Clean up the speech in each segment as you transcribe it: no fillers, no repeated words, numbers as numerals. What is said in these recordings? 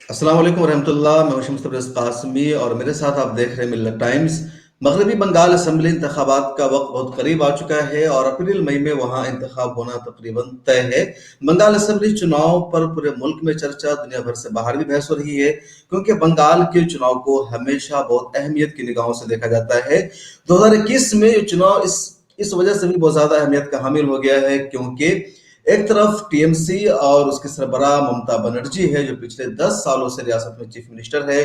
अस्सलाम वालेकुम रहमतुल्लाह। मैं हूं मुस्तफ़ा कासमी और मेरे साथ आप देख रहे हैं मिल्लत टाइम्स। मगरबी बंगाल असम्बली इंतखाबात का वक्त बहुत करीब आ चुका है और अप्रैल मई में वहां इंतखाब होना तकरीबन तय है। बंगाल असम्बली चुनाव पर पूरे मुल्क में चर्चा, दुनिया भर से बाहर भी बहस हो रही है, क्योंकि बंगाल के चुनाव को हमेशा बहुत अहमियत की निगाहों से देखा जाता है। 2021 में ये चुनाव इस वजह से भी बहुत ज्यादा अहमियत का हामिल हो गया है, क्योंकि एक तरफ टीएमसी और उसके सरबराह ममता बनर्जी है, जो पिछले 10 सालों से रियासत में चीफ मिनिस्टर है,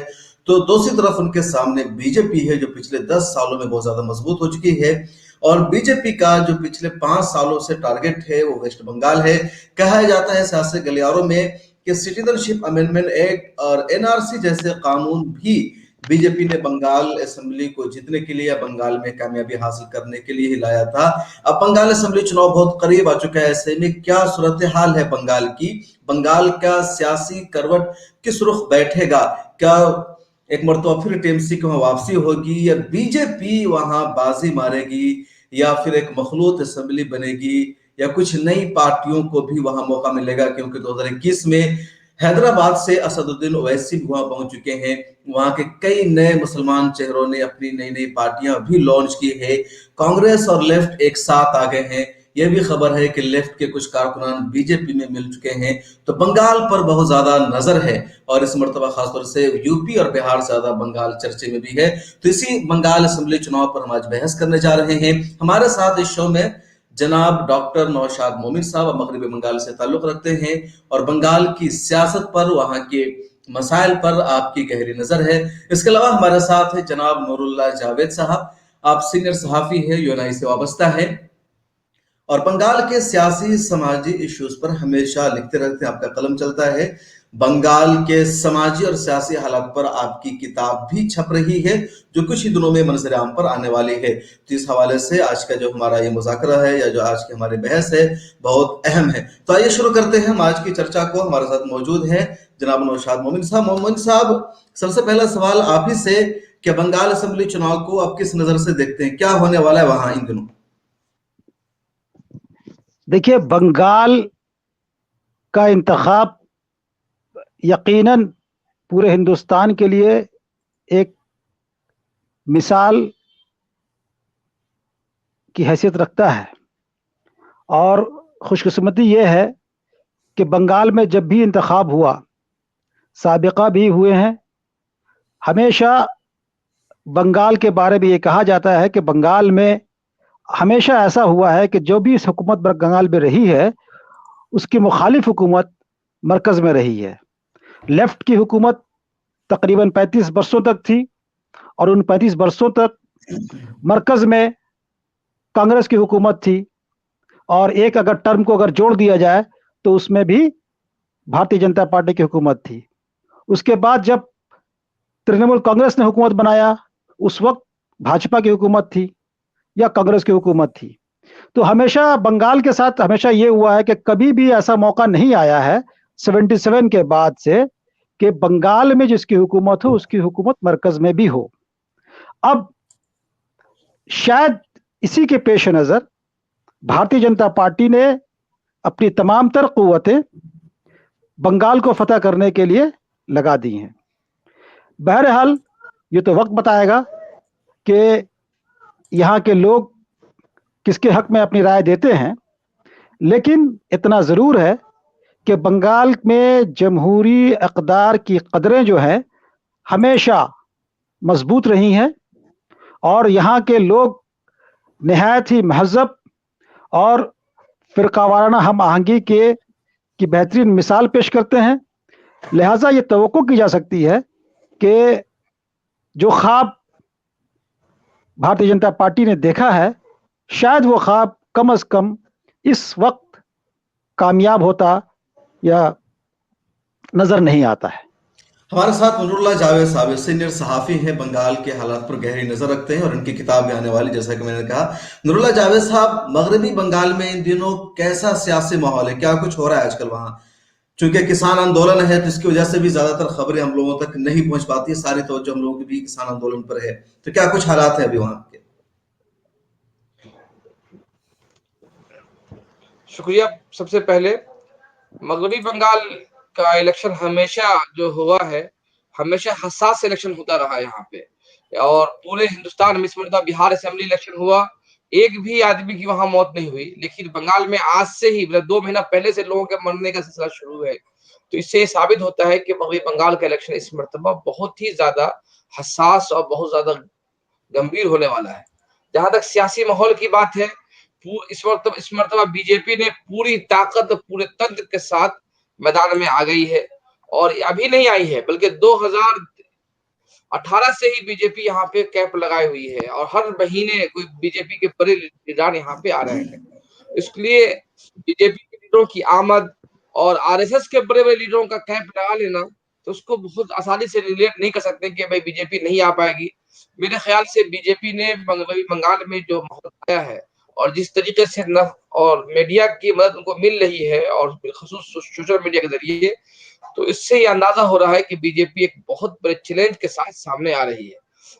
तो दूसरी तरफ उनके सामने बीजेपी है, जो पिछले 10 सालों में बहुत ज्यादा मजबूत हो चुकी है। और बीजेपी का जो पिछले 5 सालों से टारगेट है वो वेस्ट बंगाल है। कहा जाता है सियासी गलियारों में कि सिटीजनशिप अमेंडमेंट एक्ट और एनआरसी जैसे कानून भी बीजेपी ने बंगाल असेंबली को जीतने के लिए या बंगाल में कामयाबी हासिल करने के लिए ही लाया था। अब बंगाल असेंबली चुनाव बहुत करीब आ चुका है। ऐसे में क्या सूरत हाल है बंगाल की? बंगाल का सियासी करवट किस रुख बैठेगा? क्या एक मरतबा फिर टीएमसी की वहां वापसी होगी, या बीजेपी वहां बाजी मारेगी, या फिर एक मखलूत असेंबली बनेगी, या कुछ नई पार्टियों को भी वहां मौका मिलेगा? क्योंकि 2021 में हैदराबाद से असदुद्दीन ओवैसी भी वहां पहुंच चुके हैं। वहां के कई नए मुसलमान चेहरों ने अपनी नई नई पार्टियां भी लॉन्च की है। कांग्रेस और लेफ्ट एक साथ आ गए हैं। यह भी खबर है कि लेफ्ट के कुछ कारकुनान बीजेपी में मिल चुके हैं। तो बंगाल पर बहुत ज्यादा नजर है और इस मर्तबा खासतौर से यूपी और बिहार से ज्यादा बंगाल चर्चे में भी है। तो इसी बंगाल असेंबली चुनाव पर हम आज बहस करने जा रहे हैं। हमारे साथ इस शो में जनाब डॉक्टर नौशाद मोमिन साहब मगरबी बंगाल से ताल्लुक रखते हैं और बंगाल की सियासत पर, वहां के मसाइल पर आपकी गहरी नजर है। इसके अलावा हमारे साथ है जनाब नूरुल्लाह जावेद साहब। आप सीनियर सहाफी है, यूएनआई से वाबस्ता है और बंगाल के सियासी समाजी इश्यूज पर हमेशा लिखते रहते हैं, आपका कलम चलता है। बंगाल के समाजी और सियासी हालात पर आपकी किताब भी छप रही है, जो कुछ ही दिनों में मंजर आम पर आने वाली है। तो इस हवाले से आज का जो हमारा ये मुज़ाकरा है या जो आज की हमारी बहस है, बहुत अहम है। तो आइए शुरू करते हैं हम आज की चर्चा को। हमारे साथ मौजूद हैं जनाब नौशाद मोमिन साहब। मोमिन साहब, सबसे पहला सवाल आप ही से कि बंगाल असेंबली चुनाव को आप किस नजर से देखते हैं? क्या होने वाला है वहां इन दिनों? देखिए, बंगाल का इंतखाब यकीनन पूरे हिंदुस्तान के लिए एक मिसाल की हैसियत रखता है। और खुशकिस्मती ये है कि बंगाल में जब भी इंतखाब हुआ, साबिका भी हुए हैं, हमेशा बंगाल के बारे में ये कहा जाता है कि बंगाल में हमेशा ऐसा हुआ है कि जो भी इस हुकूमत बंगाल में रही है, उसकी मुखालिफ हुकूमत मरकज़ में रही है। लेफ्ट की हुकूमत तकरीबन 35 बरसों तक थी और उन 35 बरसों तक मरकज़ में कांग्रेस की हुकूमत थी। और एक अगर टर्म को अगर जोड़ दिया जाए तो उसमें भी भारतीय जनता पार्टी की हुकूमत थी। उसके बाद जब तृणमूल कांग्रेस ने हुकूमत बनाया, उस वक्त भाजपा की हुकूमत थी या कांग्रेस की हुकूमत थी। तो हमेशा बंगाल के साथ हमेशा ये हुआ है कि कभी भी ऐसा मौका नहीं आया है 77 के बाद से कि बंगाल में जिसकी हुकूमत हो उसकी हुकूमत मरकज में भी हो। अब शायद इसी के पेश नज़र भारतीय जनता पार्टी ने अपनी तमाम तर कुव्वतें बंगाल को फतह करने के लिए लगा दी हैं। बहरहाल ये तो वक्त बताएगा कि यहाँ के लोग किसके हक में अपनी राय देते हैं, लेकिन इतना ज़रूर है कि बंगाल में जमहूरी अक़दार की कदरें जो हैं हमेशा मजबूत रही हैं और यहाँ के लोग नहायत ही महज़ब और फ़िरक़ावाराना हम आहंगी की बेहतरीन मिसाल पेश करते हैं। लिहाजा ये तवक्को की जा सकती है कि जो ख्वाब भारतीय जनता पार्टी ने देखा है, शायद वो ख्वाब कम अज़ कम इस वक्त कामयाब होता या नज़र नहीं आता है। हमारे साथ नूरुल्लाह जावेद साहब सीनियर सहाफी हैं, बंगाल के हालात पर गहरी नजर रखते हैं और इनकी किताब भी आने वाली, जैसा कि मैंने कहा। नूरुल्लाह जावेद साहब, मगरबी बंगाल में इन दिनों कैसा सियासी माहौल है? क्या कुछ हो रहा है आजकल वहां? चूंकि किसान आंदोलन है तो इसकी वजह से भी ज्यादातर खबरें हम लोगों तक नहीं पहुंच पाती। सारी तवज्जो हम लोगों की भी किसान आंदोलन पर है। तो क्या कुछ हालात है अभी वहां के? शुक्रिया। सबसे पहले मगरबी बंगाल का इलेक्शन हमेशा जो हुआ है, हमेशा हसास इलेक्शन होता रहा है यहाँ पे। और पूरे हिंदुस्तान में इस मरतबा बिहार असेंबली इलेक्शन हुआ, एक भी आदमी की वहां मौत नहीं हुई, लेकिन बंगाल में आज से ही मतलब 2 महीना पहले से लोगों के मरने का सिलसिला शुरू है। तो इससे ये साबित होता है कि मगरबी बंगाल का इलेक्शन इस मरतबा बहुत ही ज्यादा हसास और बहुत ज्यादा गंभीर होने वाला है। जहां तक सियासी माहौल की बात है, इस मरतबा बीजेपी ने पूरी ताकत पूरे तंत्र के साथ मैदान में आ गई है, और अभी नहीं आई है बल्कि 2018 से ही बीजेपी यहाँ पे कैंप लगाई हुई है, और हर महीने कोई बीजेपी के बड़े लीडर यहाँ पे आ रहे हैं। इसलिए बीजेपी के लीडरों की आमद और आरएसएस के बड़े बड़े लीडरों का कैंप लगा लेना, तो उसको बहुत आसानी से रिलेट नहीं कर सकते कि भाई बीजेपी नहीं आ पाएगी। मेरे ख्याल से बीजेपी ने बंगाल में जो माहौल आया है, और जिस तरीके से न और मीडिया की मदद उनको मिल रही है, और बिलखुसूस सोशल मीडिया के जरिए, तो इससे ये अंदाजा हो रहा है कि बीजेपी एक बहुत बड़े चैलेंज के साथ सामने आ रही है।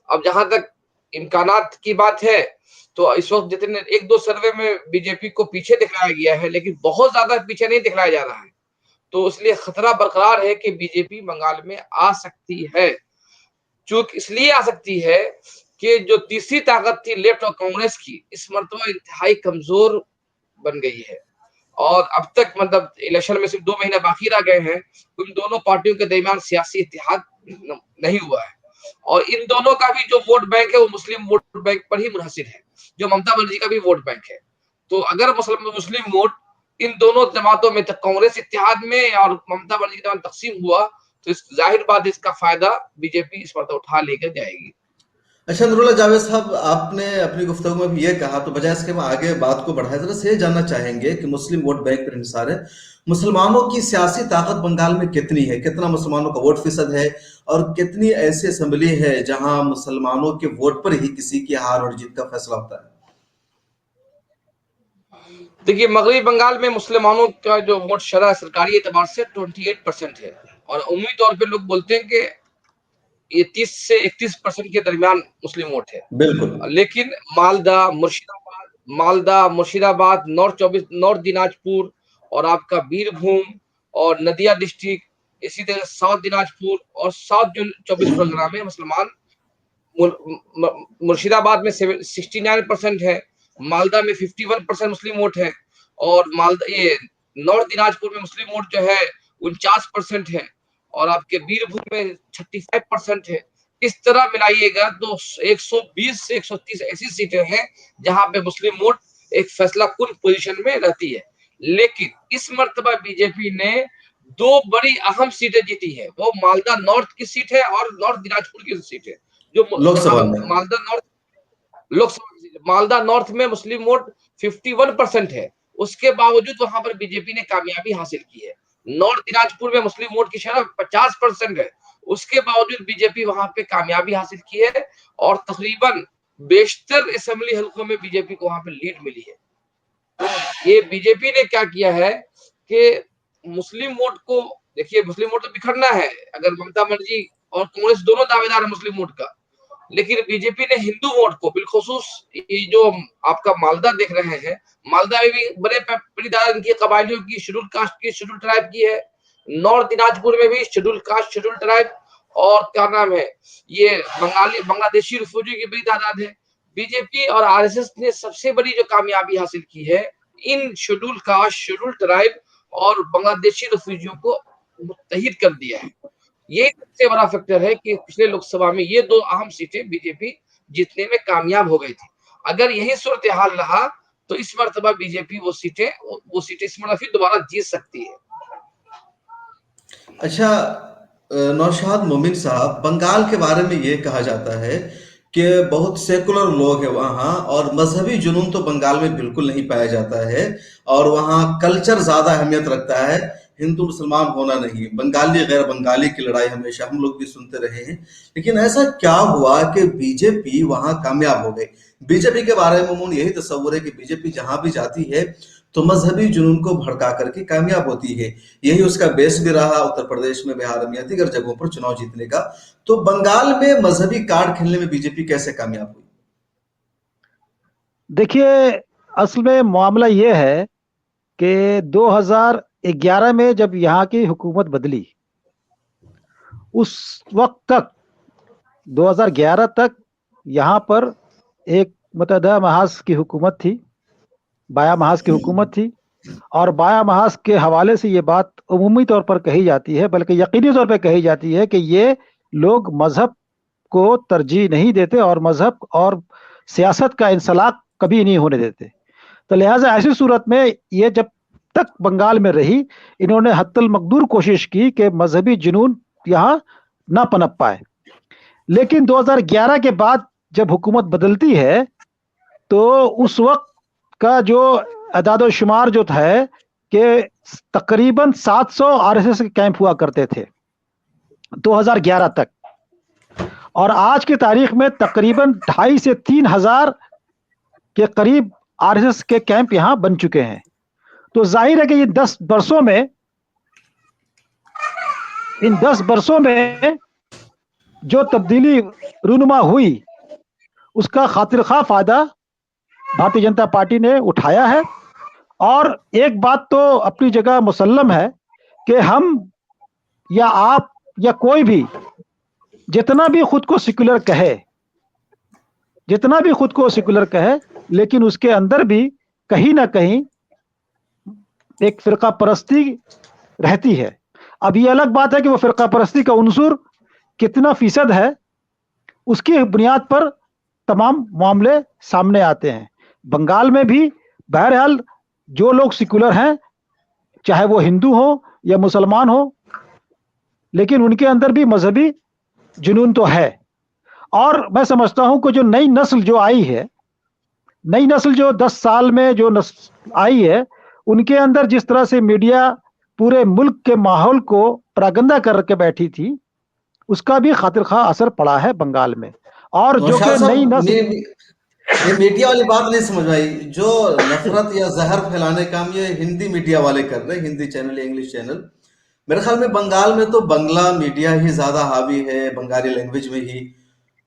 अब जहां तक इम्कानात की बात है, तो इस वक्त जितने 1-2 सर्वे में बीजेपी को पीछे दिखाया गया है, लेकिन बहुत ज्यादा पीछे नहीं दिखाया जा रहा है। तो इसलिए खतरा बरकरार है कि बीजेपी बंगाल में आ सकती है। चूक इसलिए आ सकती है कि जो तीसरी ताकत थी लेफ्ट और कांग्रेस की, इस मरतबा इंतहाई कमजोर बन गई है। और अब तक मतलब इलेक्शन में सिर्फ 2 महीने बाकी रह गए हैं, उन दोनों पार्टियों के दरमियान सियासी इत्तेहाद नहीं हुआ है, और इन दोनों का भी जो वोट बैंक है वो मुस्लिम वोट बैंक पर ही मुनहसिर है, जो ममता बनर्जी का भी वोट बैंक है। तो अगर मुस्लिम वोट इन दोनों जमातों में, कांग्रेस इत्तेहाद में और ममता बनर्जी के दरमियान तकसीम हुआ, तो इस जाहिर बात इसका फायदा बीजेपी इस पर उठा लेकर जाएगी। अच्छा नूरुल्लाह जावेद साहब, आपने अपनी गुफ्तगू में भी ये कहा, तो बजाय इसके हम आगे बात को बढ़ाए, जरा से ये जानना चाहेंगे कि मुस्लिम वोट बैंक पर इंसार है, मुसलमानों की सियासी ताकत बंगाल में कितनी है, कितना मुसलमानों का वोट फीसद है, और कितनी ऐसी असेंबली है जहां मुसलमानों के वोट पर ही किसी की हार और जीत का फैसला होता है? देखिए, मगरबी बंगाल में मुसलमानों का जो वोट शरह सरकारी एतबार से 28% है, और उम्मीद तौर पे लोग बोलते हैं कि ये 30 से 31% के दरमियान मुस्लिम वोट है। बिल्कुल। लेकिन मालदा, मुर्शिदाबाद, नॉर्थ दिनाजपुर, और आपका बीरभूम और नदिया डिस्ट्रिक्ट, इसी तरह साउथ दिनाजपुर और साउथ 24 परगना में मुसलमान, मुर्शिदाबाद में 69% है, मालदा में 51% मुस्लिम वोट है, और मालदा ये नॉर्थ दिनाजपुर में मुस्लिम वोट जो है 49% है, और आपके बीरभूम में 35% है। इस तरह मिलाइएगा तो 120 से 130 ऐसी सीटें हैं जहां पे मुस्लिम वोट एक फैसला कुन पोजीशन में रहती है। लेकिन इस मर्तबा बीजेपी ने 2 बड़ी अहम सीटें जीती है, वो मालदा नॉर्थ की सीट है और नॉर्थ दिनाजपुर की सीट है, जहां लोकसभा में। मालदा नॉर्थ में मुस्लिम वोट 51% है, उसके बावजूद वहां पर बीजेपी ने कामयाबी हासिल की है। नॉर्थ दिनाजपुर में मुस्लिम वोट की शरह 50% है, उसके बावजूद बीजेपी वहां पे कामयाबी हासिल की है, और तकरीबन बेशतर असेंबली हल्कों में बीजेपी को वहां पे लीड मिली है। तो ये बीजेपी ने क्या किया है कि मुस्लिम वोट को, देखिए मुस्लिम वोट तो बिखरना है, अगर ममता बनर्जी और कांग्रेस दोनों दावेदार है मुस्लिम वोट का, लेकिन बीजेपी ने हिंदू वोट को बिलखुसूस, ये जो आपका मालदा देख रहे हैं, मालदा में भी बड़ी तादाद की कबायलियों की, शेड्यूल कास्ट की, शेड्यूल ट्राइब की है, नॉर्थ दिनाजपुर में भी शेड्यूल कास्ट, शेड्यूल ट्राइब, और क्या नाम है, ये बांग्लादेशी रिफ्यूजी की बड़ी तादाद है। बीजेपी और आरएसएस ने सबसे बड़ी जो कामयाबी हासिल की है, इन शेड्यूल कास्ट, शेड्यूल ट्राइब और बांग्लादेशी रिफ्यूजियों को मुत्तहिद कर दिया है। ये सबसे बड़ा फैक्टर है कि पिछले लोकसभा में ये 2 अहम सीटें बीजेपी जीतने में कामयाब हो गई थी। अगर यही सूरत हाल रहा, तो इस मर्तबा बीजेपी वो सीटें इस मर्तबा फिर दोबारा जीत सकती है। अच्छा नौशाद मोमिन साहब, बंगाल के बारे में ये कहा जाता है कि बहुत सेकुलर लोग हैं वहाँ, और मजहबी जुनून तो बंगाल में बिल्कुल नहीं पाया जाता है, और वहाँ कल्चर ज्यादा अहमियत रखता है, हिंदू मुसलमान होना नहीं, बंगाली गैर बंगाली की लड़ाई हमेशा हम लोग भी सुनते रहे हैं। लेकिन ऐसा क्या हुआ कि बीजेपी वहां कामयाब हो गई? बीजेपी के बारे में अमूमन यही तस्वुर है कि बीजेपी जहां भी जाती है तो मजहबी जुनून को भड़का करके कामयाब होती है। यही उसका बेस भी रहा उत्तर प्रदेश में, बिहार में, दीगर जगहों पर चुनाव जीतने का। तो बंगाल में मजहबी कार्ड खेलने में बीजेपी कैसे कामयाब हुई? देखिए, असल में मामला ये है कि 2011 में जब यहाँ की हुकूमत बदली, उस वक्त तक 2011 तक यहाँ पर एक मुतहदा महाज की हुकूमत थी, बाया महाज की हुकूमत थी। और बाया महाज के हवाले से ये बात उमूमी तौर पर कही जाती है, बल्कि यकीनी तौर पर कही जाती है कि ये लोग मजहब को तरजीह नहीं देते और मजहब और सियासत का इंसलाक कभी नहीं होने देते। तो लिहाजा ऐसी सूरत में ये जब तक बंगाल में रही, इन्होंने हत्तल मकदूर कोशिश की कि मजहबी जुनून यहाँ ना पनप पाए। लेकिन 2011 के बाद जब हुकूमत बदलती है तो उस वक्त का जो अदाद शुमार जो था कि तकरीबन 700 आरएसएस के कैंप हुआ करते थे 2011 तक, और आज की तारीख में तकरीबन 2,500 से 3,000 के करीब आरएसएस के कैंप यहां बन चुके हैं। तो जाहिर है कि ये 10 वर्षों में, इन 10 वर्षों में जो तब्दीली रूनुमा हुई, उसका खातिर खा फायदा भारतीय जनता पार्टी ने उठाया है। और एक बात तो अपनी जगह मुसल्लम है कि हम या आप या कोई भी जितना भी खुद को सेक्युलर कहे, जितना भी खुद को सेक्युलर कहे, लेकिन उसके अंदर भी कहीं ना कहीं एक फिरका परस्ती रहती है। अब ये अलग बात है कि वो फिरका परस्ती का उनसुर कितना फीसद है, उसकी बुनियाद पर तमाम मामले सामने आते हैं। बंगाल में भी बहरहाल जो लोग सेक्युलर हैं, चाहे वो हिंदू हो या मुसलमान हो, लेकिन उनके अंदर भी मजहबी जुनून तो है। और मैं समझता हूं कि जो नई नस्ल जो आई है, नई नस्ल जो 10 साल में जो नस्ल आई है, उनके अंदर जिस तरह से मीडिया पूरे मुल्क के माहौल को परागंदा करके बैठी थी, उसका भी खातिर खा असर पड़ा है बंगाल में। और जो कि नई नस्ल, ये मीडिया वाली बात नहीं समझ आई, जो नफरत या जहर फैलाने काम ये हिंदी मीडिया वाले कर रहे हैं, हिंदी चैनल या इंग्लिश चैनल। मेरे ख्याल में बंगाल में तो बंगला मीडिया ही ज्यादा हावी है, बंगाली लैंग्वेज में ही।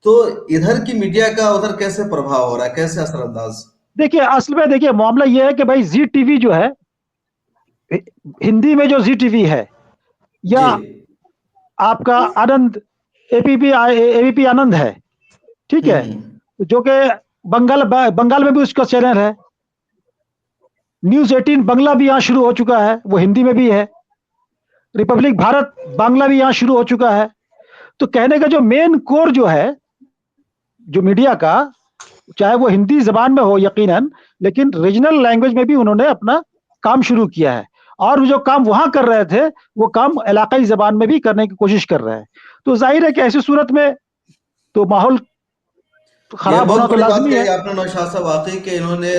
तो इधर की मीडिया का उधर कैसे प्रभाव हो रहा है, कैसे असरअंदाज? देखिए असल में देखिए मामला यह है कि भाई जी टीवी जो है, हिंदी में जो जी टीवी है, या आपका आनंद एबीपी आनंद है, ठीक है, जो कि बंगाल में भी उसका चैनल है। न्यूज 18 बांग्ला भी यहाँ शुरू हो चुका है, वो हिंदी में भी है। रिपब्लिक भारत बांग्ला भी यहाँ शुरू हो चुका है। तो कहने का जो मेन कोर जो है जो मीडिया का, चाहे वो हिंदी जबान में हो यकीनन, लेकिन रीजनल लैंग्वेज में भी उन्होंने अपना काम शुरू किया है। और जो काम वहां कर रहे थे वो काम इलाकाई जबान में भी करने की कोशिश कर रहे हैं। तो जाहिर है कि ऐसी सूरत में तो माहौल खराब होना तो लाजमी है। आपने नौशाद साहब, वाकई के इन्होंने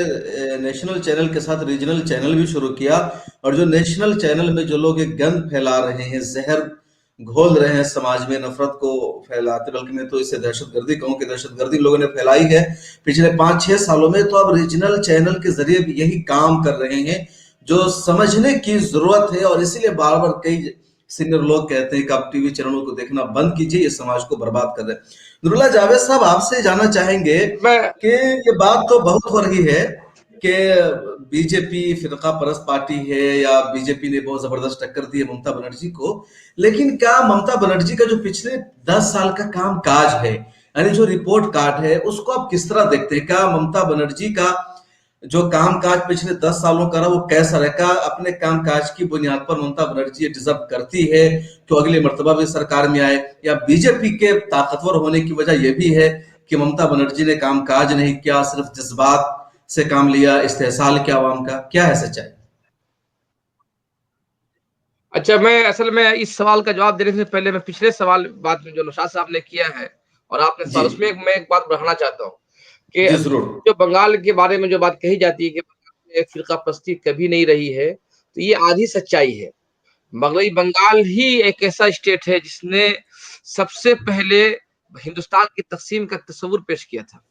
नेशनल चैनल के साथ रीजनल चैनल भी शुरू किया, और जो नेशनल चैनल में जो लोग एक गंद फैला रहे हैं, जहर घोल रहे हैं समाज में, नफरत को फैलाते, बल्कि मैं तो इसे दहशतगर्दी कहूं कि दहशतगर्दी लोगों ने फैलाई है पिछले 5-6 सालों में। तो अब रीजनल चैनल के जरिए भी यही काम कर रहे हैं, जो समझने की जरूरत है। और इसीलिए बार बार कई सीनियर लोग कहते हैं कि आप टीवी चैनलों को देखना बंद कीजिए, ये समाज को बर्बाद कर रहे हैं। नूरुल्लाह जावेद साहब, आपसे जानना चाहेंगे कि ये बात तो बहुत हो रही है कि बीजेपी फिरका परस्त पार्टी है, या बीजेपी ने बहुत जबरदस्त टक्कर दी है ममता बनर्जी को, लेकिन क्या ममता बनर्जी का जो पिछले 10 साल का काम काज है, यानी जो रिपोर्ट कार्ड है, उसको आप किस तरह देखते हैं? क्या ममता बनर्जी का जो काम काज पिछले 10 सालों का रहा वो कैसा रहा? अपने काम काज की बुनियाद पर ममता बनर्जी डिजर्व करती है तो अगली मर्तबा भी सरकार में आए, या बीजेपी के ताकतवर होने की वजह यह भी है कि ममता बनर्जी ने काम काज नहीं किया, सिर्फ जज्बात से काम लिया, इस्तेहसाल किया आवाम का? क्या है सच्चाई? अच्छा, मैं असल में इस सवाल का जवाब देने से पहले मैं पिछले सवाल बात में जो नौशाद साहब ने किया है और आपने सवाल, उसमें मैं एक बात बढ़ाना चाहता हूँ कि जो बंगाल के बारे में जो बात कही जाती है कि एक फिरका परस्ती कभी नहीं रही है, तो ये आधी सच्चाई है। मगरबी बंगाल ही एक ऐसा स्टेट है जिसने सबसे पहले हिंदुस्तान की तकसीम का तस्वुर पेश किया था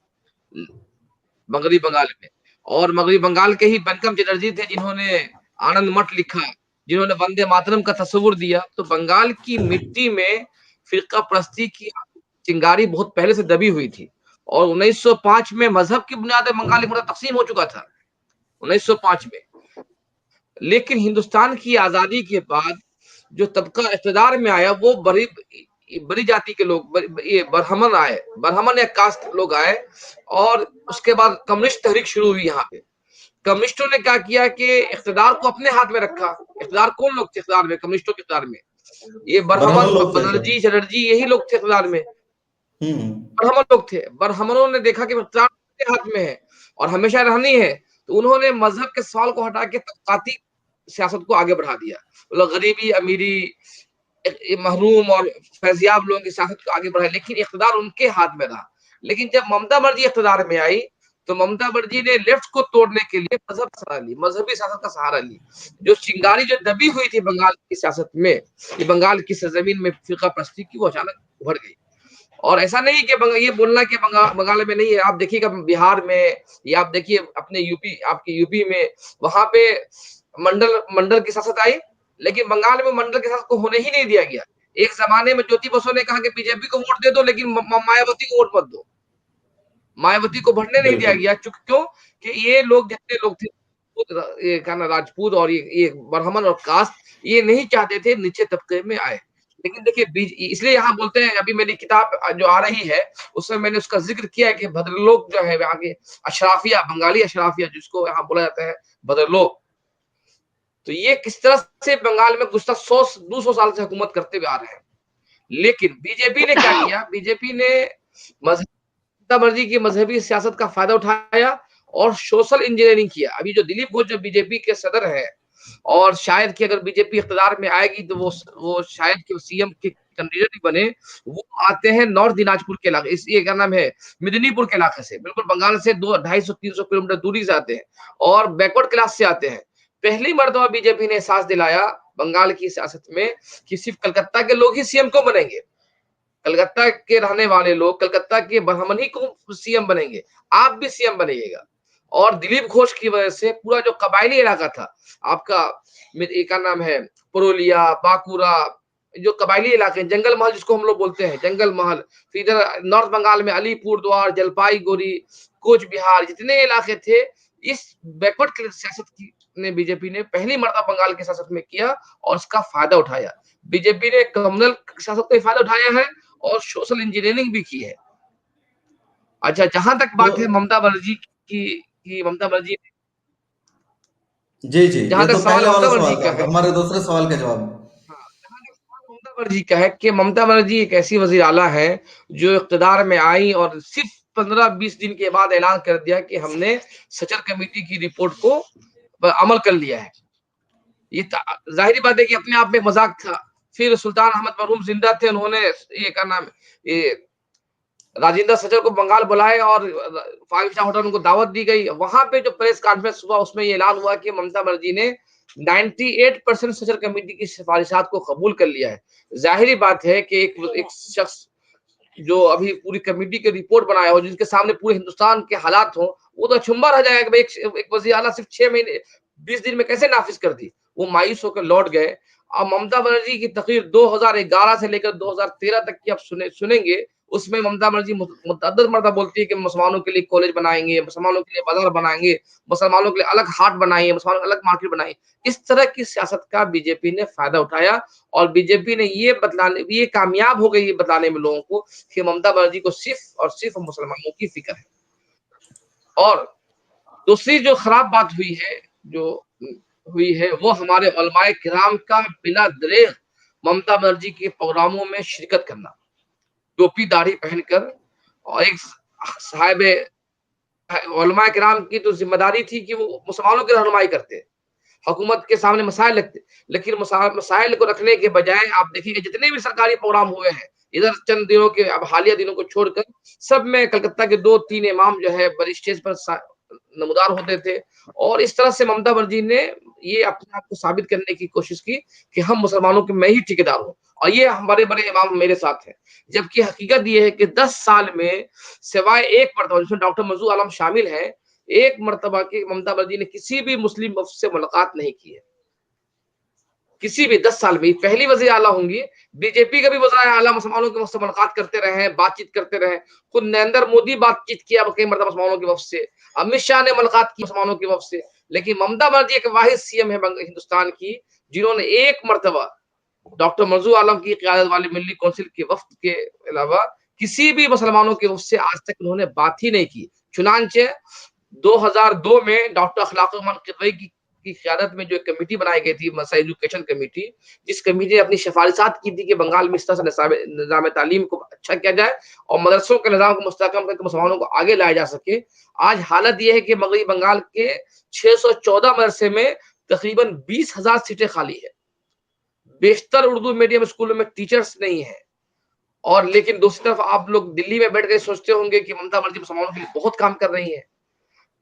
मगरबी बंगाल में। और मगरबी बंगाल के ही बंकम चटर्जी थे जिन्होंने आनंद मठ लिखा, जिन्होंने वंदे मातरम का तस्वुर दिया। तो बंगाल की मिट्टी में फिरका परस्ती की चिंगारी बहुत पहले से दबी हुई थी। और 1905 में मजहब की बुनियाद पर बंगाल एक बड़ा तकसीम हो चुका था, 1905 में। लेकिन हिंदुस्तान की आजादी के बाद जो तबका इक़्तिदार में आया वो बड़ी बड़ी जाति के लोग ये ब्राह्मण आए, ब्राह्मण या कास्ट लोग आए और उसके बाद कम्युनिस्ट तहरीक शुरू हुई यहाँ पे। कम्युनिस्टों ने क्या किया कि इक़्तिदार को अपने हाथ में रखा। इक़्तिदार कौन लोग थे इक़्तिदार में? कम्युनिस्टों के इक़्तिदार में ये ब्राह्मण ब्राह्मण, लोग थे सर। बनर्जी, चटर्जी यही लोग थे इक़्तिदार में। हम्म। ब्राह्मण लोग थे। ब्राह्मणों ने देखा कि इक़्तिदार अपने हाथ में है और हमेशा रहनी है, तो उन्होंने मज़हब के सवाल को हटा के तबक़ाती सियासत को आगे बढ़ा दिया। मतलब गरीबी, अमीरी, महरूम और फैज़याब लोगों की सियासत को आगे बढ़ाया, लेकिन इक़्तिदार उनके हाथ में रहा। लेकिन जब ममता बनर्जी इक़्तिदार में आई, तो ममता बनर्जी ने लेफ्ट को तोड़ने के लिए मज़हब का सहारा ली, मज़हबी सियासत का सहारा ली। जो चिंगारी जो दबी हुई थी बंगाल की सियासत में, ये बंगाल की सरज़मीन में फ़िरका परस्ती की, वो अचानक उभर गई। और ऐसा नहीं कि ये बोलना कि बंगाल में नहीं है। आप देखिएगा बिहार में या आप देखिए अपने यूपी, आपके यूपी में, वहाँ पे मंडल मंडल की शासक आई, लेकिन बंगाल में मंडल की शासक को होने ही नहीं दिया गया। एक ज़माने में ज्योति बसु ने कहा कि बीजेपी को वोट दे दो, लेकिन मायावती को वोट मत दो। मायावती को बढ़ने नहीं दिया बिल्कुल। गया। क्यों? कि ये लोग जितने लोग थे, ये क्या ना राजपूत और ये ब्राह्मण और कास्ट, ये नहीं चाहते थे नीचे तबके में आए। लेकिन देखिए बीज इसलिए यहाँ बोलते हैं, अभी मेरी किताब जो आ रही है, उसमें मैंने उसका ज़िक्र किया है कि भद्रलोक जो है यहाँ के अशराफिया, बंगाली अशराफिया जिसको यहाँ बोला जाता है भद्रलोक। तो ये किस तरह से बंगाल में गुज़श्ता 100-200 साल से हुकूमत करते हुए आ रहे हैं। लेकिन बीजेपी ने क्या किया? बीजेपी ने ममता बनर्जी की मजहबी सियासत का फायदा उठाया और सोशल इंजीनियरिंग किया। अभी जो दिलीप घोष जो बीजेपी के सदर हैं और शायद कि अगर बीजेपी इक़्तिदार में आएगी तो वो शायद कि सीएम के कैंडिडेट ही बने। वो आते हैं नॉर्थ दिनाजपुर के इलाके, इस ये क्या नाम है, मेदिनीपुर के इलाके से, बिल्कुल बंगाल से 2 250-300 किलोमीटर दूरी से आते हैं और बैकवर्ड क्लास से आते हैं। पहली मर्तबा बीजेपी ने एहसास दिलाया बंगाल की सियासत में कि सिर्फ कलकत्ता के लोग ही सीएम क्यों बनेंगे? कलकत्ता के रहने वाले लोग, कलकत्ता के ब्राह्मण ही क्यों सीएम बनेंगे? आप भी सीएम बनिएगा। और दिलीप घोष की वजह से पूरा जो कबायली इलाका था, आपका ये क्या नाम है, पुरुलिया, बांकुरा, जो कबायली इलाके हैं, जंगल महल जिसको हम लोग बोलते हैं, जंगल महल, फिर इधर नॉर्थ बंगाल में अलीपुरद्वार, जलपाईगुड़ी, कूच बिहार, जितने इलाके थे, इस बैकवर्ड सियासत की ने बीजेपी ने पहली मर्तबा बंगाल की सियासत में किया और उसका फायदा उठाया। बीजेपी ने कम्युनल सियासत का फायदा उठाया है और सोशल इंजीनियरिंग भी की है। अच्छा, जहाँ तक तो बात है ममता बनर्जी की ममता बनर्जी, जी, जी, ये जहाँ तक तो सवाल पहले वाला ममता बनर्जी सवाल का था। अब है, हमारे दूसरे सवाल का जवाब। हाँ, जहाँ तक सवाल ममता बनर्जी का है कि ममता बनर्जी एक ऐसी वज़ीर आला है, जो इक़्तिदार में आई और सिर्फ़ 15-20 दिन के बाद ऐलान कर दिया कि हमने सचर कमेटी की रिपोर्ट को अमल कर लिया है। ये ज़ाहिर-सी बात है कि अपने आप में मज़ाक था। फिर सुल्तान अहमद मरहूम ज़िंदा थे, उन्होंने ये क्या नाम है, ये राजेंद्र सचर को बंगाल बुलाए और 5 स्टार होटल में उनको दावत दी गई। वहाँ पे जो प्रेस कॉन्फ्रेंस हुआ उसमें ये ऐलान हुआ कि ममता बनर्जी ने 98% सचर कमेटी की सिफारिशात को कबूल कर लिया है। ज़ाहिर-सी बात है कि एक शख्स जो अभी पूरी कमेटी की रिपोर्ट बनाया हो, जिनके सामने पूरे हिंदुस्तान के हालात हों, वो तो अचंभा रह जाएगा कि भाई एक वज़ीर आला सिर्फ़ 6 महीने 20 दिन में कैसे नाफ़िज़ कर दी। वो मायूस होकर लौट गए। अब ममता बनर्जी की तकरीर 2011 से लेकर 2013 तक की आप सुनेंगे, उसमें ममता बनर्जी मुतअद्दिद मर्तबा बोलती है कि मुसलमानों के लिए कॉलेज बनाएँगे, मुसलमानों के लिए बाज़ार बनाएँगे, मुसलमानों के लिए अलग हाट बनाएँगे, मुसलमानों के अलग मार्केट बनाएँगे। इस तरह की सियासत का बीजेपी ने फ़ायदा उठाया और बीजेपी ने ये कामयाब हो गई ये बतलाने में लोगों को कि ममता बनर्जी को सिर्फ़ और सिर्फ़ मुसलमानों की फ़िक्र है। और दूसरी जो खराब बात जो हुई है, वो हमारे उलमाए किराम का बिला दरेग ममता बनर्जी के प्रोग्रामों में शिरकत करना। टोपी दाढ़ी पहनकर और एक साहिब उलमाए किराम की तो ज़िम्मेदारी थी कि वो मुसलमानों की रहनुमाई करते। हुकूमत के सामने मसाइल रखते, लेकिन मसाइल को रखने के बजाय आप देखिए जितने भी सरकारी प्रोग्राम हुए हैं, इधर चंद दिनों के अब हालिया दिनों को छोड़कर सब में कलकत्ता के 2-3 इमाम जो है बड़ी स्टेज पर नमूदार होते थे और इस तरह से ममता बनर्जी ने ये अपने आप को साबित करने की कोशिश की कि हम मुसलमानों के मैं ही ठेकेदार हूँ और ये हम बड़े-बड़े इमाम मेरे साथ हैं। जबकि हकीकत ये है कि 10 साल में सिवाय एक मर्तबा जिसमें डॉक्टर मन्जूर आलम शामिल हैं, एक मर्तबा की ममता बनर्जी ने किसी भी मुस्लिम वफ़द से मुलाकात नहीं की है। किसी भी 10 साल में पहली वज़ीर आला होंगी। बीजेपी के भी वज़ीर आला मुसलमानों के वफ़द से मुलाकात करते रहे हैं, बातचीत करते रहे। खुद नरेंद्र मोदी बातचीत किया कई मर्तबा मुसलमानों के वफ़द से। अमित शाह ने मुलाकात की मुसलमानों के वफ़द से। लेकिन ममता बनर्जी एक वाहिद सीएम है हिंदुस्तान की जिन्होंने एक मर्तबा डॉक्टर मंजूर आलम की क़यादत वाली मिली काउंसिल के वफ्द के अलावा किसी भी मुसलमानों के उससे आज तक उन्होंने बात ही नहीं की। चुनांचे 2002 में डॉक्टर अखलाकुर रहमान किदवई की क़यादत में जो एक कमेटी बनाई गई थी, मसा एजुकेशन कमेटी, जिस कमेटी ने अपनी सिफारिशात की थी कि बंगाल में इस तरह से निज़ाम तालीम को अच्छा किया जाए और मदरसों के निज़ाम को मुस्तहकम करके मुसलमानों को आगे लाया जा सके। आज हालत ये है कि मगरबी बंगाल के 614 मदरसे में तकरीबन 20,000 सीटें खाली है। बेशतर उर्दू मीडियम स्कूलों में टीचर्स नहीं है। और लेकिन दूसरी तरफ आप लोग दिल्ली में बैठ के सोचते होंगे कि ममता बनर्जी मुसलमानों के लिए बहुत काम कर रही है।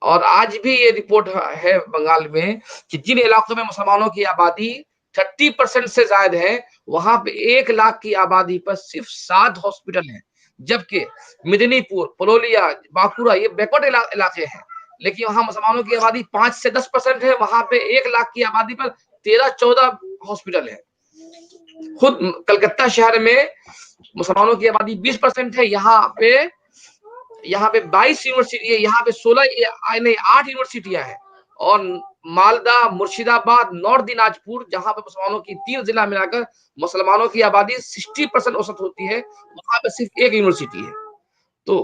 और आज भी ये रिपोर्ट है बंगाल में कि जिन इलाकों में मुसलमानों की आबादी 30% से ज्यादा है, वहां पे 1 लाख की आबादी पर सिर्फ 7 हॉस्पिटल हैं। जबकि मिदनीपुर, पुरुलिया, बांकुड़ा ये बैकवर्ड इलाके हैं, लेकिन वहां मुसलमानों की आबादी 5 से 10% है, वहां पे 1 लाख की आबादी पर 13-14 हॉस्पिटल है। खुद कलकत्ता शहर में मुसलमानों की आबादी 20% है, यहाँ पे 22 यूनिवर्सिटी है, यहाँ पे 8 यूनिवर्सिटियां हैं। और मालदा, मुर्शिदाबाद, नॉर्थ दिनाजपुर, जहां पे मुसलमानों की 3 जिला मिलाकर मुसलमानों की आबादी 60% औसत होती है, वहां पे सिर्फ 1 यूनिवर्सिटी है। तो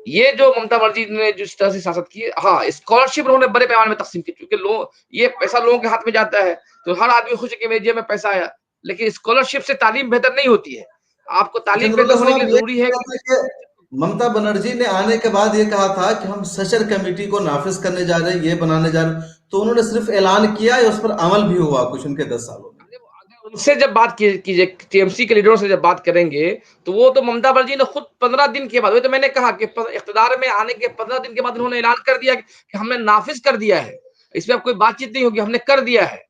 ये जो ममता बनर्जी ने जिस तरह से शासन की है, हाँ, स्कॉलरशिप उन्होंने बड़े पैमाने में तकसीम की, क्योंकि लोग ये पैसा लोगों के हाथ में जाता है तो हर आदमी खुश है कि मेरे जेब में पैसा आया। लेकिन स्कॉलरशिप से तालीम बेहतर नहीं होती है। आपको अच्छा तालीम बेहतर नूरुल्लाह होने के साहब, लिए ये जरूरी है कह रहे थे कि ममता बनर्जी ने आने के बाद ये कहा था कि हम सशर कमेटी को नाफिज करने जा रहे हैं, ये बनाने जा रहे हैं, तो उन्होंने सिर्फ ऐलान किया या उस पर अमल भी हुआ कुछ उनके 10 सालों में? अगर उनसे जब बात कीजिए टीएमसी के लीडरों से जब बात करेंगे तो वो तो ममता बनर्जी ने खुद 15 दिन के बाद, वही तो मैंने कहा कि इख्तिदार में आने के 15 दिन के बाद उन्होंने ऐलान कर दिया कि हमने नाफिज कर दिया है। इसमें अब कोई बातचीत नहीं होगी, हमने कर दिया है।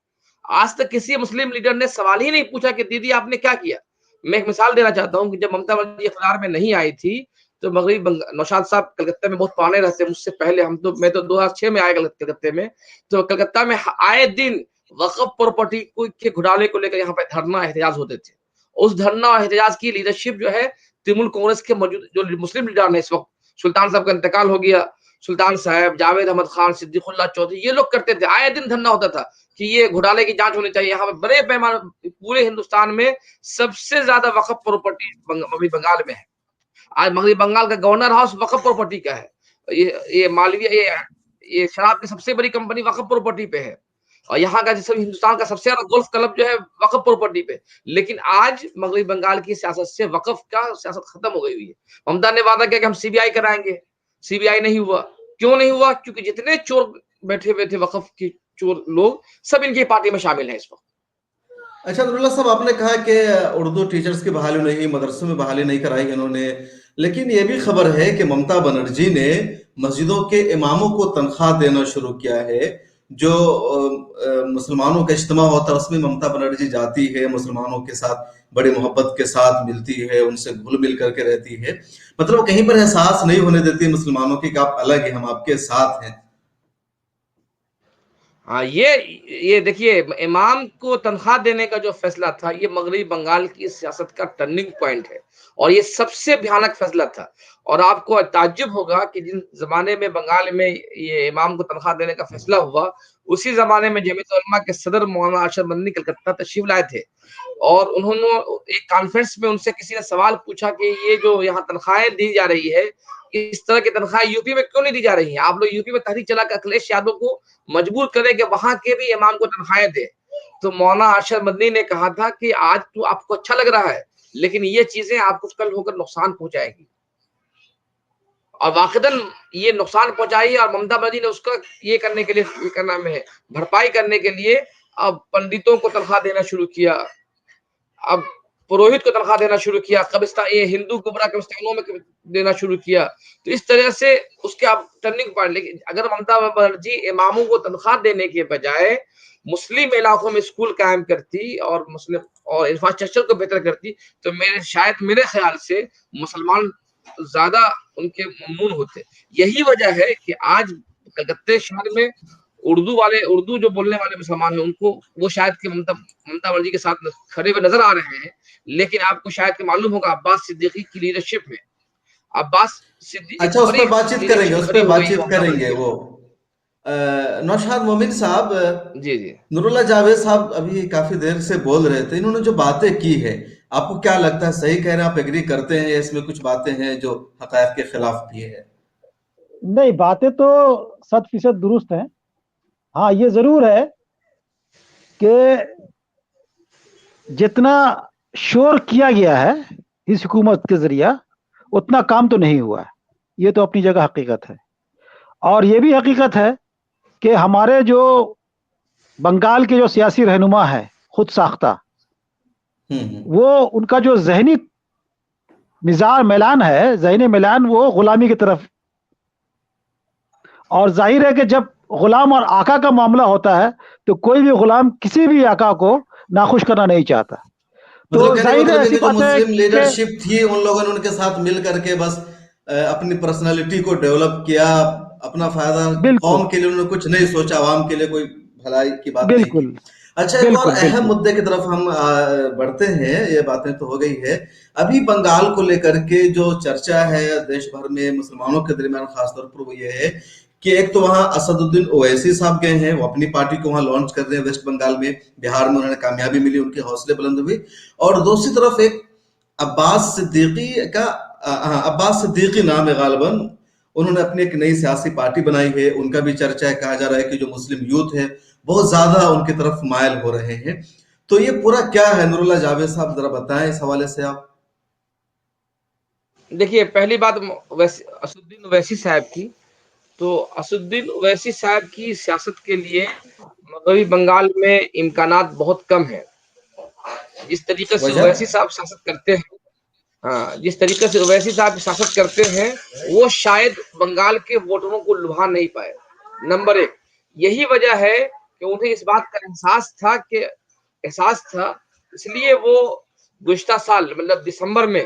आज तक किसी मुस्लिम लीडर ने सवाल ही नहीं पूछा कि दीदी आपने क्या किया। मैं एक मिसाल देना चाहता हूँ कि जब ममता बनर्जी इख्तिदार में नहीं आई थी तो नौशाद साहब कलकत्ता में बहुत पुराने रहते हैं मुझसे पहले, मैं तो 2006 में आया कलकत्ते में। तो कलकत्ता में आए दिन वक़्फ़ प्रॉपर्टी को के घोटाले को लेकर यहाँ पे धरना एहतजाज होते थे। उस धरना और एहतजाज की लीडरशिप जो है तृणमूल कांग्रेस के मौजूद जो मुस्लिम लीडर हैं इस वक़्त, सुल्तान साहब का इंतकाल हो गया, सुल्तान साहब, जावेद अहमद खान, सिद्दीकुल्लाह चौधरी, ये लोग करते थे। आए दिन धरना होता था कि ये घोटाले की जाँच होनी चाहिए। यहाँ पे बड़े पैमाने पूरे हिंदुस्तान में सबसे ज़्यादा वक़्फ़ प्रॉपर्टी अभी बंगाल में है। आज मगरबी बंगाल का गवर्नर हाउस वक़्फ़ प्रॉपर्टी का है। ये मालवीय ये शराब की सबसे बड़ी कंपनी वक़्फ़ प्रॉपर्टी पे है। और यहाँ का जैसे हिंदुस्तान का सबसे ज्यादा गोल्फ क्लब जो है वक़्फ़ प्रॉपर्टी पे। लेकिन आज मगरबी बंगाल की सियासत से वक़्फ़ का सियासत खत्म हो गई हुई है। ममता ने वादा किया कि हम सीबीआई कराएंगे, सीबीआई नहीं हुआ। क्यों नहीं हुआ? क्योंकि जितने चोर बैठे हुए थे वक़्फ़ के चोर लोग, सब इनकी पार्टी में शामिल हैं इस वक्त। अच्छा नूरुल्लाह साहब, आपने कहा कि उर्दू टीचर्स की बहाली नहीं, मदरसों में बहाली नहीं कराई इन्होंने, लेकिन ये भी खबर है कि ममता बनर्जी ने मस्जिदों के इमामों को तनख्वाह देना शुरू किया है। जो मुसलमानों का इज्तिमा होता है उसमें ममता बनर्जी जाती है, मुसलमानों के साथ बड़ी मोहब्बत के साथ मिलती है, उनसे घुल मिल करके रहती है, मतलब कहीं पर एहसास नहीं होने देती मुसलमानों की कि आप अलग हैं, हम आपके साथ हैं। हाँ, ये देखिए इमाम को तनख्वाह देने का जो फैसला था, ये मगरबी बंगाल की सियासत का टर्निंग पॉइंट है और ये सबसे भयानक फैसला था। और आपको ताज्जुब होगा कि जिन जमाने में बंगाल में ये इमाम को तनख्वाह देने का फैसला हुआ, उसी जमाने में जमीयत उलमा के सदर मौलाना अरशद मदनी कलकत्ता तशरीफ लाए थे और उन्होंने एक कॉन्फ्रेंस में उनसे किसी ने सवाल पूछा कि ये जो यहाँ तनख्वाहें दी जा रही है, इस तरह की तनख्वाहें यूपी में क्यों नहीं दी जा रही हैं? आप लोग यूपी में तहरीक चला के अखिलेश यादव को मजबूर करें कि वहां के भी इमाम को तनख्वाहें दे। तो मौलाना अरशद मदनी ने कहा था कि आज तो आपको अच्छा लग रहा है, लेकिन ये चीजें आपको कल होकर नुकसान पहुंचाएगी। और वाकईतन ये नुकसान पहुंचाई और ममता बनर्जी ने उसका ये करने के लिए, ये क्या नाम है, भरपाई करने के लिए अब पंडितों को तनख्वाह देना शुरू किया। अब पुरोहित को तनख्वाह देना शुरू किया, कब्रिस्तान ये हिंदू गुमराह कब्रिस्तानों में देना शुरू किया। तो इस तरह से उसके अब टर्निंग पॉइंट। लेकिन अगर ममता बनर्जी इमामों को तनख्वाह देने के बजाय मुस्लिम इलाकों में स्कूल कायम करती और मुस्लिम और इंफ्रास्ट्रक्चर को बेहतर करती, तो मेरे ख्याल से मुसलमान ज्यादा उनके ममनून होते। यही वजह है कि आज कलकत्ते शहर में उर्दू जो बोलने वाले मुसलमान हैं, उनको वो शायद कि ममता बनर्जी के साथ खड़े हुए नजर आ रहे हैं। लेकिन आपको शायद कि मालूम होगा अब्बास सिद्दीकी की लीडरशिप में अब्बास सिद्दीकी एक अच्छा, उस बड़ी पर बातचीत करेंगे, लीडरशिप उस खड़ी पर हो गई है बातचीत ममता करेंगे बनर्जी के वो। साथ। नौशाद मोमिन साहब, जी जी। नूरुल्लाह जावेद साहब अभी काफी देर से बोल रहे थे, इन्होंने जो बातें की है, आपको क्या लगता है, सही कह रहे हैं, आप एग्री करते हैं या इसमें कुछ बातें हैं जो हकायत के खिलाफ भी है? नहीं, बातें तो 100% दुरुस्त हैं। हाँ, ये जरूर है कि जितना शोर किया गया है इस हुकूमत के जरिया, उतना काम तो नहीं हुआ है। ये तो अपनी जगह हकीकत है। और ये भी हकीकत है कि हमारे जो बंगाल के जो सियासी रहनुमा है, खुद साख्ता, हम्म। वो उनका जो जहनी मिजाज मिलान है, जहनी मिलान, वो गुलामी की तरफ। और जाहिर है कि जब गुलाम और आका का मामला होता है, तो कोई भी गुलाम किसी भी आका को नाखुश करना नहीं चाहता। मतलब तो कहने का जाहिर है, मतलब ऐसी इनमें जो बात है मुस्लिम कि लीडरशिप थी, उन लोगों ने उनके साथ मिल करके बस अपनी पर्सनालिटी को डेवलप किया, अपना फायदा, बिल्कुल, कौम के लिए उन्होंने कुछ नहीं सोचा, आवाम के लिए कोई भलाई की बात नहीं की। बिल्कुल, अच्छा, एक और बिल्कुल, अहम बिल्कुल। मुद्दे की तरफ हम बढ़ते हैं, ये बातें तो हो गई है। अभी बंगाल को लेकर के जो चर्चा है देश भर में मुसलमानों के दरमियान खासतौर पर, वो ये है कि एक तो वहां असदुद्दीन ओवैसी साहब गए हैं, वो अपनी पार्टी को वहां लॉन्च कर रहे हैं वेस्ट बंगाल में, बिहार में उन्होंने कामयाबी मिली, उनके हौसले बुलंद हुए। और दूसरी तरफ एक अब्बास सिद्दीकी का, अब्बास सिद्दीकी नाम है गालिबन, उन्होंने अपनी एक नई सियासी पार्टी बनाई है, उनका भी चर्चा है, कहा जा रहा है कि जो मुस्लिम यूथ है बहुत ज्यादा उनकी तरफ मायल हो रहे हैं। तो ये पूरा क्या है नूरुल्लाह जावेद साहब, जरा बताएं इस हवाले से आप। देखिए, पहली बात असदुद्दीन ओवैसी साहब की, तो असदुद्दीन ओवैसी साहब की सियासत के लिए मगरबी बंगाल में इम्कानात बहुत कम है। जिस तरीके से वजह? ओवैसी साहब शासक करते हैं, हाँ, जिस तरीके से ओवैसी साहब शासक करते हैं, वो शायद बंगाल के वोटरों को लुभा नहीं पाए। नंबर एक, यही वजह है कि उन्हें इस बात का एहसास था, इसलिए वो गुज़िश्ता साल मतलब दिसंबर में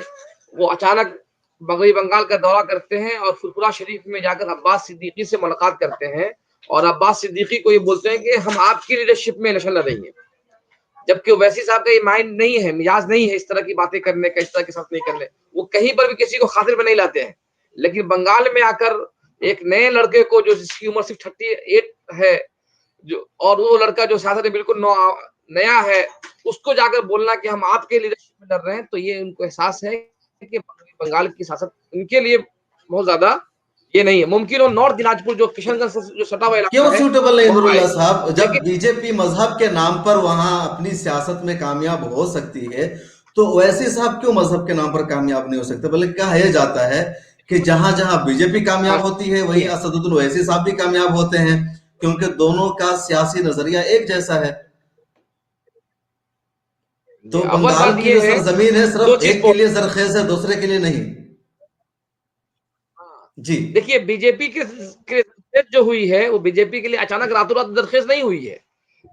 वो अचानक मगरबी बंगाल का दौरा करते हैं और फुरफुरा शरीफ में जाकर अब्बास सिद्दीकी से मुलाकात करते हैं और अब्बास सिद्दीकी को ये बोलते हैं कि हम आपकी लीडरशिप में इलेक्शन लड़ेंगे। जबकि ओवैसी साहब का ये माइंड नहीं है, मिजाज नहीं है इस तरह की बातें करने का, इस तरह के साथ नहीं करने। वो कहीं पर भी किसी को खातिर में नहीं लाते हैं। लेकिन बंगाल में आकर एक नए लड़के को, जो जिसकी उम्र सिर्फ 38 है, जो और वो लड़का जो सियासत में बिल्कुल नया है, उसको जाकर बोलना कि हम आपके लीडरशिप में लड़ रहे हैं, तो ये उनको एहसास है कि बंगाल की सियासत उनके लिए बहुत ज्यादा ये नहीं है। मुमकिन हो नॉर्थ दिनाजपुर, जो किशनगंज से जो सटा हुआ क्यों इलाका है, सूटेबल नहीं वहां आए। नूरुल्लाह साहब? जब लेकिन बीजेपी मजहब के नाम पर वहां अपनी सियासत में कामयाब हो सकती है, तो वैसे साहब क्यों मजहब के नाम पर कामयाब नहीं हो सकते? बल्कि कहा यह जाता है कि जहां जहां बीजेपी कामयाब होती है, वहीं असदुद्दीन ओवैसी साहब भी कामयाब होते हैं, क्योंकि दोनों का सियासी नजरिया एक जैसा है। तो अव्वल बंगाल बात की ये जो है, सरजमीन है दो सिर्फ चीज एक के बोल। लिए जरखेज है, दूसरे के लिए नहीं। जी। देखिए, बीजेपी के जो हुई है, वो बीजेपी के लिए अचानक रातों रात दरखेज नहीं हुई है।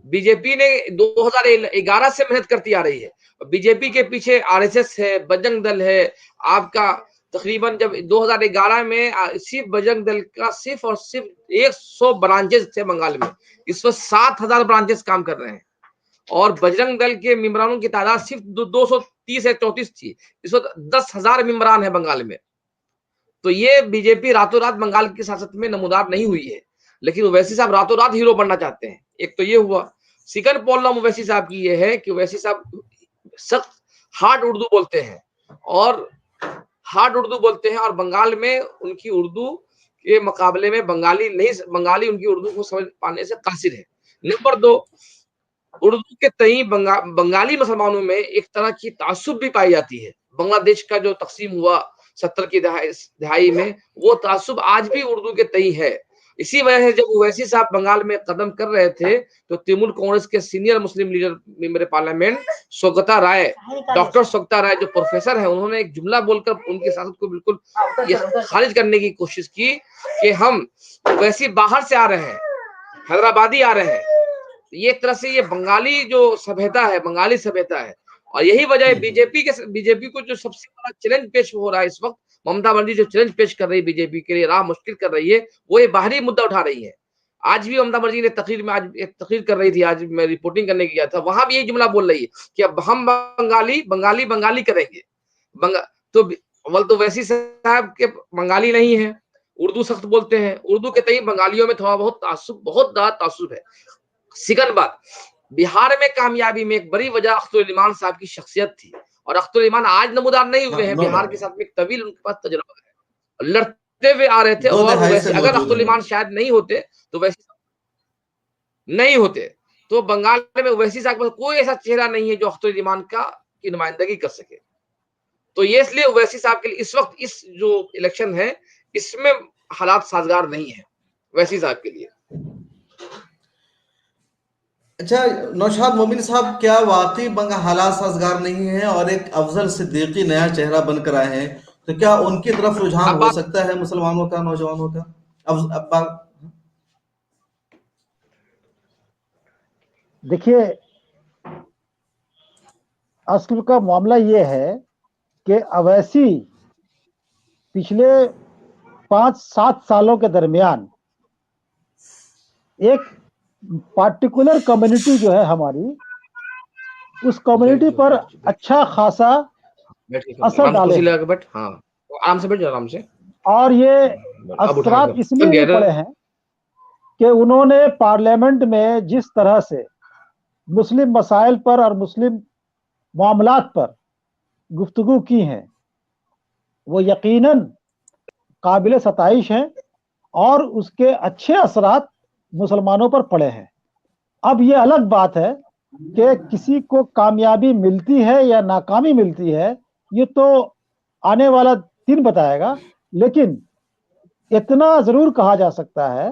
बीजेपी ने 2011 से मेहनत करती आ रही है। बीजेपी के पीछे आरएसएस है, बजरंग दल है। आपका तकरीबन जब 2011 में सिर्फ बजरंग दल का सिर्फ और सिर्फ 100 ब्रांचेस थे बंगाल में। इस वक्त 7,000 ब्रांचेस काम कर रहे हैं और बजरंग दल के मेंबरानों की तादाद सिर्फ 230 या 34 थी। इस वक्त 10,000 मेंबरान है बंगाल में। तो ये बीजेपी रातों रात बंगाल की सियासत में नमूदार नहीं हुई है, लेकिन ओवैसी साहब रातों रात हीरो बनना चाहते हैं। एक तो ये हुआ। सेकंड प्रॉब्लम ओवैसी साहब की ये है कि ओवैसी साहब सख्त हार्ड उर्दू बोलते हैं और और बंगाल में उनकी उर्दू के मुकाबले में बंगाली उनकी उर्दू को समझ पाने से कासिर है। नंबर दो, उर्दू के तई बंगाली मुसलमानों में एक तरह की तासुब भी पाई जाती है। बांग्लादेश का जो तकसीम हुआ 70 की दहाई में, वो तासुब आज भी उर्दू के तई है। इसी वजह से जब ओवैसी साहब बंगाल में कदम कर रहे थे, तो तृणमूल कांग्रेस के सीनियर मुस्लिम लीडर मेंबर पार्लियामेंट सौगता राय, डॉक्टर सौगता राय जो प्रोफेसर है, उन्होंने एक जुमला बोलकर उनकी सियासत को बिल्कुल खारिज करने की कोशिश की कि हम ओवैसी बाहर से आ रहे हैं, हैदराबादी आ रहे हैं। ये एक तरह से ये बंगाली जो सभ्यता है, बंगाली सभ्यता है। और यही वजह है बीजेपी को जो सबसे बड़ा चैलेंज पेश हो रहा है इस वक्त, ममता बनर्जी जो चैलेंज पेश कर रही है बीजेपी के लिए, राह मुश्किल कर रही है, वो ये बाहरी मुद्दा उठा रही है। आज भी ममता बनर्जी ने तकरीर में आज एक तकरीर कर रही थी, आज मैं रिपोर्टिंग करने गया था, वहां भी यही जुमला बोल रही है कि अब हम बंगाली करेंगे। बंगा तो अव्वल तो वैसी साहब के बंगाली नहीं है, उर्दू सख्त बोलते हैं, उर्दू के तई बंगालियों में थोड़ा बहुत ज्यादा तासुब है। सेकंड बात, बिहार में कामयाबी में एक बड़ी वजह अख्तरुल इमान साहब की शख्सियत थी, और अख्तरुल इमान आज नमूदार नहीं हुए हैं, नो बिहार के डाउट, साथ में एक तवील उनके पास तजुर्बा है, लड़ते हुए आ रहे थे, दो और दहाई वैसे से अगर मौजूद अख्तरुल हैं। इमान शायद नहीं होते तो वैसे नहीं होते, तो बंगाल में ओवैसी साहब के पास कोई ऐसा चेहरा नहीं है जो अख्तरुल इमान का की नुमाइंदगी कर सके। तो ये इसलिए ओवैसी साहब के लिए इस वक्त इस जो इलेक्शन है इसमें हालात साजगार नहीं है ओवैसी साहब के लिए। अच्छा, नौशाद मोमिन साहब, क्या वाकई हालात साजगार नहीं है और एक अफजल सिद्दीकी नया चेहरा बनकर आए हैं, तो क्या उनकी तरफ रुझान अब हो बात सकता है मुसलमानों का, नौजवानों का? अब देखिए, असल का मामला ये है कि अवैसी पिछले 5-7 सालों के दरमियान एक पार्टिकुलर कम्युनिटी जो है हमारी, उस कम्युनिटी पर अच्छा खासा असर आराम से डाले कुर्सी हैं। लगा के बैठ, हाँ आराम से बैठ जाओ, आराम से। और ये अब उठा असरात के इसलिए थक भी गया था। पड़े हैं कि उन्होंने पार्लियामेंट में जिस तरह से मुस्लिम मसाइल पर और मुस्लिम मामलात पर गुफ्तगू की हैं, वो यकीनन काबिल सताइश हैं, और उसके अच्छे असरात मुसलमानों पर पड़े हैं। अब ये अलग बात है कि किसी को कामयाबी मिलती है या नाकामी मिलती है, ये तो आने वाला दिन बताएगा। लेकिन इतना जरूर कहा जा सकता है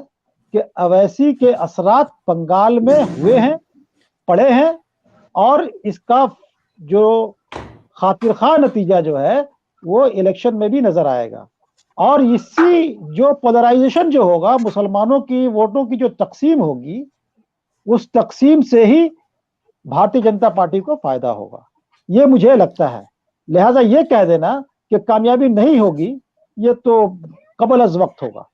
कि अवैसी के असरात बंगाल में हुए हैं, पड़े हैं, और इसका जो खातिर खा नतीजा जो है वो इलेक्शन में भी नजर आएगा। और इसी जो पोलराइजेशन जो होगा, मुसलमानों की वोटों की जो तकसीम होगी, उस तकसीम से ही भारतीय जनता पार्टी को फायदा होगा, ये मुझे लगता है। लिहाजा ये कह देना कि कामयाबी नहीं होगी, ये तो कबल अज वक्त होगा।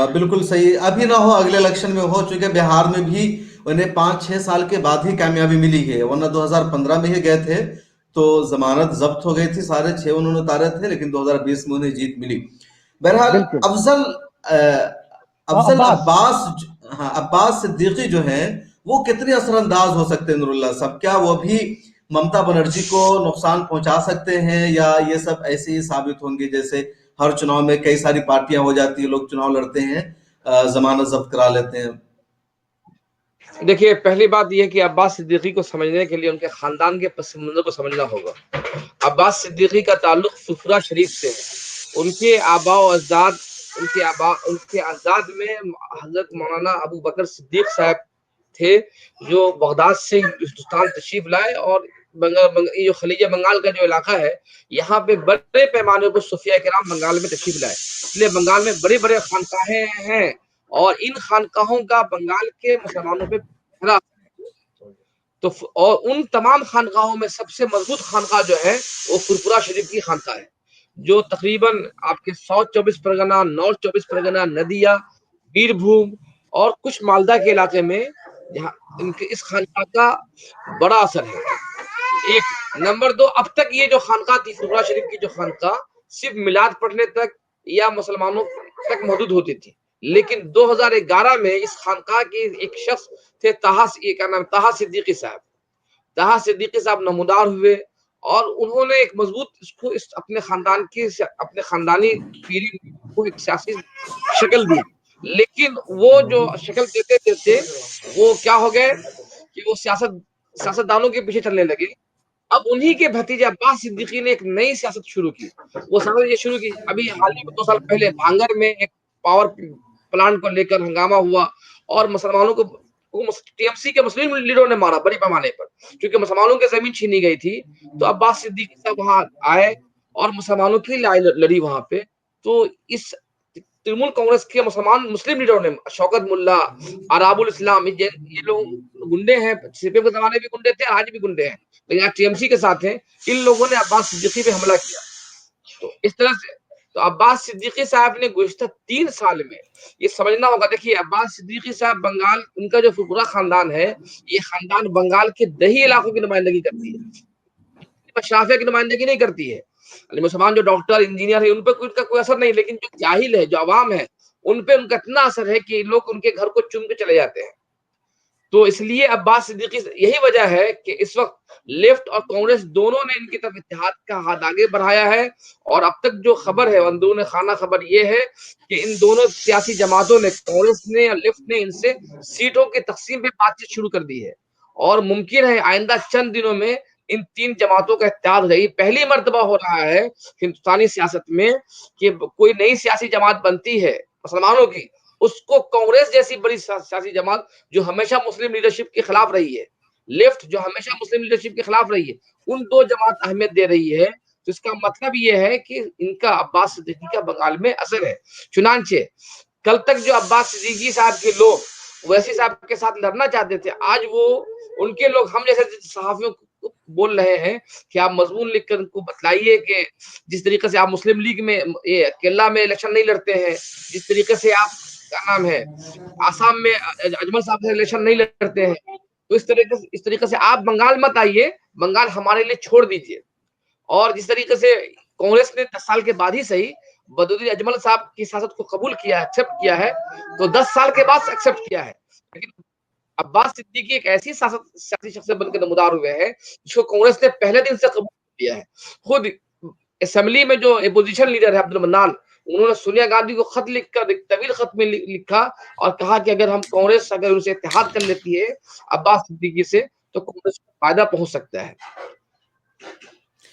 बिल्कुल सही, अभी ना हो अगले इलेक्शन में हो, चूंकि बिहार में भी उन्हें 5-6 साल के बाद ही कामयाबी मिली है, वरना 2015 में ही गए थे तो जमानत जब्त हो गई थी, सारे 6 उन्होंने उतारे थे, लेकिन 2020 में उन्हें जीत मिली। बहरहाल बिल्कुल। अफजल अफजल अब्बास। अब्बास हाँ, अब्बास सिद्दीकी जो है वो कितने असरअंदाज हो सकते हैं नूरुल्लाह साहब? क्या वो भी ममता बनर्जी को नुकसान पहुंचा सकते हैं, या ये सब ऐसे ही साबित होंगे जैसे हर चुनाव में कई सारी पार्टियां हो जाती है, लोग चुनाव लड़ते हैं, जमानत जब्त करा लेते हैं? देखिए, पहली बात यह कि अब्बास सिद्दीकी को समझने के लिए उनके खानदान के पस मंजर को समझना होगा। अब्बास सिद्दीकी का ताल्लुक फुरफुरा शरीफ से है। उनके अजदाद में हजरत मौलाना अबू बकर सिद्दीक साहब थे, जो बगदाद से हिंदुस्तान तशरीफ लाए, और ये जो खलीज बंगाल का जो इलाका है, यहाँ पे बड़े पैमाने पर सूफिया किराम बंगाल में तशरीफ लाए। इसलिए बंगाल में बड़े बड़े खानकाहें हैं, और इन खानकाहों का बंगाल के मुसलमानों पे गहरा तो और उन तमाम खानकाहों में सबसे मजबूत खानका जो है वो फुरफुरा शरीफ की खानका है, जो तकरीबन आपके साउथ 24 परगना, नॉर्थ 24 परगना, नदिया, बीरभूम और कुछ मालदा के इलाके में यहाँ इनके इस खानका का बड़ा असर है। एक नंबर 2, अब तक ये जो खानका थी फुरफुरा शरीफ की जो खानका सिर्फ मिलाद पढ़ने तक या मुसलमानों तक महदूद होती थी, लेकिन 2011 में इस खानका के एक शख्स थे क्या नाम, ताहा सिद्दीकी साहब। ताहा सिद्दीकी साहब नमूदार हुए, और उन्होंने एक मजबूत इसको अपने खानदानी पीरी को एक सियासी शक्ल दी। लेकिन वो जो शक्ल देते देते वो क्या हो गए कि वो सियासतदानों के पीछे चलने लगे। अब उन्हीं के भतीजे अब्बास सिद्दीकी ने एक नई सियासत शुरू की। वो सियासत ये शुरू की, अभी हाल ही में 2 साल पहले भांगर में एक पावर प्लांट को लेकर हंगामा हुआ, और मुसलमानों को टीएमसी के मुस्लिम लीडरों ने मारा बड़ी पैमाने पर, क्योंकि मुसलमानों की जमीन छीनी गई थी। तो अब्बास सिद्दीकी साहब वहां आए और मुसलमानों की लड़ाई लड़ी वहां पे। तो इस तृणमूल कांग्रेस के मुस्लिम लीडरों ने, शौकत मुल्ला, अराबुल इस्लाम, ये लोग गुंडे हैं, सीपीएम के जमाने भी गुंडे थे, आज भी गुंडे हैं, लेकिन आज टीएमसी के साथ हैं। इन लोगों ने अब्बास सिद्दीकी पे हमला किया। तो इस तरह से तो अब्बास सिद्दीकी साहब ने गुज़िश्ता 3 साल में ये समझना होगा। देखिए, अब्बास सिद्दीकी साहब बंगाल, उनका जो पूरा खानदान है, ये खानदान बंगाल के दही इलाकों की नुमाइंदगी करती है, अशराफिया की नुमाइंदगी नहीं करती है। मुसलमान जो डॉक्टर इंजीनियर है उन पर उनका कोई असर नहीं, लेकिन जो जाहिल है, जो अवाम है, उन पे उनका इतना असर है कि लोग उनके घर को चुन के चले जाते हैं। तो इसलिए अब्बास सिद्दीकी, यही वजह है कि इस वक्त लेफ्ट और कांग्रेस दोनों ने इनकी तरफ इत्तेहाद का हाथ आगे बढ़ाया है। और अब तक जो खबर है, अंदरूनी खाना खबर ये है कि इन दोनों सियासी जमातों ने, कांग्रेस ने और लेफ्ट ने, इनसे सीटों की तकसीम पे बातचीत शुरू कर दी है। और मुमकिन है आइंदा चंद दिनों में इन तीन जमातों का इत्तेहाद हो जाएगी। पहली मर्तबा हो रहा है हिंदुस्तानी सियासत में कि कोई नई सियासी जमात बनती है मुसलमानों की, उसको कांग्रेस जैसी बड़ी सियासी जमात जो हमेशा मुस्लिम लीडरशिप के खिलाफ रही है, लेफ्ट जो हमेशा मुस्लिम लीडरशिप के खिलाफ रही है, उन दो जमात अहमियत दे रही है। तो इसका मतलब ये है कि इनका अब्बास सिद्दीकी का बंगाल में असर है। चुनांचे कल तक जो अब्बास सिद्दीकी साहब के लोग वैसी साहब के साथ लड़ना चाहते थे, आज वो उनके लोग हम जैसे सहाफियों को बोल रहे हैं कि आप मजमून लिखकर उनको बतलाइए कि जिस तरीके से आप मुस्लिम लीग में ये केरला में इलेक्शन नहीं लड़ते हैं, जिस तरीके से आप क्या नाम है आसाम में अजमल साहब से इलेक्शन नहीं लड़ते हैं, तो इस तरीके से आप बंगाल मत आइए, बंगाल हमारे लिए छोड़ दीजिए। और जिस तरीके से कांग्रेस ने 10 साल के बाद ही सही बदरुद्दीन अजमल साहब की सियासत को कबूल किया है, एक्सेप्ट किया है, तो 10 साल के बाद एक्सेप्ट किया है। लेकिन अब्बास सिद्दीकी एक ऐसी सियासी शख्सियत बनकर नमदार हुए हैं जिसको कांग्रेस ने पहले दिन से कबूल किया है। खुद असेंबली में जो अपोजिशन लीडर है अब्दुल मन्नान, उन्होंने सोनिया गांधी को खत लिखकर, एक तवील खत में लिखा और कहा कि अगर हम कांग्रेस अगर उनसे इत्तेहाद कर लेती है अब्बास सिद्दीकी से, तो कांग्रेस को फायदा पहुंच सकता है।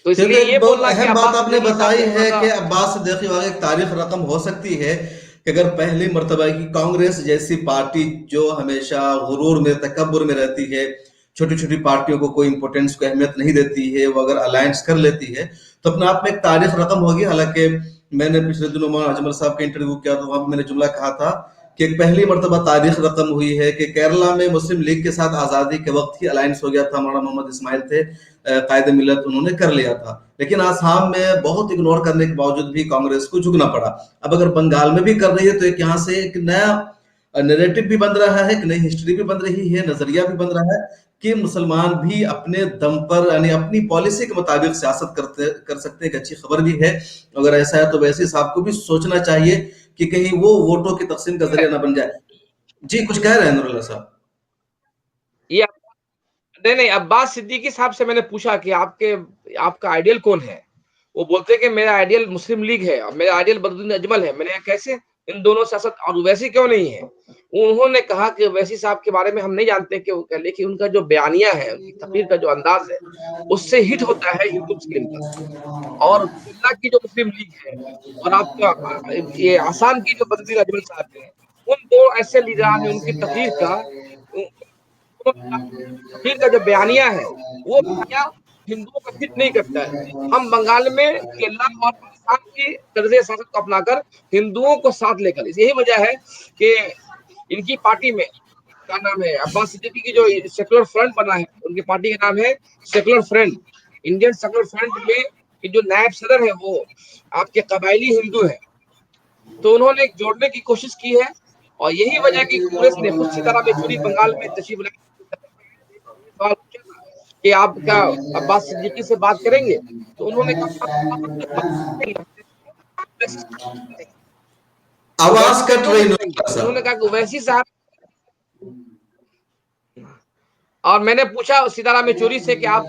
तो इसलिए ये बहुत बोलना कि अहम बात आपने सिद्दीकी साहब बताई ने है थोड़ा कि सा अब्बास सिद्दीकी वाकई एक तारीख रकम हो सकती है कि अगर पहली मर्तबा की कांग्रेस जैसी पार्टी जो हमेशा गुरूर में, तकब्बुर में रहती है, छोटी छोटी पार्टियों को कोई इंपोर्टेंस, को अहमियत नहीं देती है, वो अगर अलायंस कर लेती है तो अपने आप में एक तारीख रकम होगी। हालांकि मैंने पिछले दिनों मौलाना अजमल साहब का इंटरव्यू किया तो वहां पर मैंने जुमला कहा था कि एक पहली मर्तबा तारीख रकम हुई है कि केरला में मुस्लिम लीग के साथ आजादी के वक्त ही अलायंस हो गया था, मौलाना मोहम्मद इस्माइल थे कायद मिलत, उन्होंने कर लिया था। लेकिन आसाम में बहुत इग्नोर करने के बावजूद भी कांग्रेस को झुकना पड़ा। अब अगर बंगाल में भी कर रही है तो एक यहाँ से एक नया नैरेटिव भी बन रहा है, एक नई हिस्ट्री भी बन रही है, नजरिया भी बन रहा है कि मुसलमान भी अपने दम पर यानी अपनी पॉलिसी के मुताबिक सियासत कर सकते हैं। एक अच्छी खबर भी है। अगर ऐसा है तो वैसे साहब को भी सोचना चाहिए कि कहीं वो वोटों की तकसीम का जरिया ना बन जाए। जी कुछ कह रहे हैं नूरुल्लाह साहब? ये नहीं, अब्बास सिद्दीकी साहब से मैंने पूछा कि आपका आइडियल कौन है? वो बोलते हैं कि मेरा आइडियल मुस्लिम लीग है और मेरा आइडियल बदरुद्दीन अजमल है। मैंने कहा कैसे? इन दोनों सियासत और ओवैसी क्यों नहीं है? उन्होंने कहा कि ओवैसी साहब के बारे में हम नहीं जानते कि वो क्या, लेकिन उनका जो बयानिया है, उनकी तकरीर का जो अंदाज है, उससे हिट होता है हिंदू मुस्लिम का। और केरला की जो मुस्लिम लीग है और आपका ये आसाम की जो बदरुद्दीन अजमल साहब है, उन दो ऐसे लीडरान हैं, उनकी तकरीर का तकरीर का जो बयानिया है, वो बयानिया हिंदुओं का फिट नहीं करता है। हम बंगाल में केरला और पाकिस्तान की तर्ज सियासत को अपनाकर हिंदुओं को साथ लेकर, यही वजह है कि इनकी पार्टी में क्या नाम है अब्बास सिद्दीकी की जो सेकुलर फ्रंट बना है, उनकी पार्टी का नाम है secular front. Indian secular front में कि जो नायब सदर है वो आपके कबायली हिंदू है, तो उन्होंने जोड़ने की कोशिश की है। और यही वजह की कांग्रेस ने खुद सीताराम येचुरी बंगाल में तशरीफ लाई, सवाल पूछा था कि आप क्या अब्बास सिद्दीकी से बात करेंगे, तो उन्होंने कहा आवाज कट क्यों रही नहीं करेंगे? नूरुल्लाह उन्होंने कहा साहब। कि ओवैसी साहब। और मैंने पूछा सीताराम येचुरी से कि आप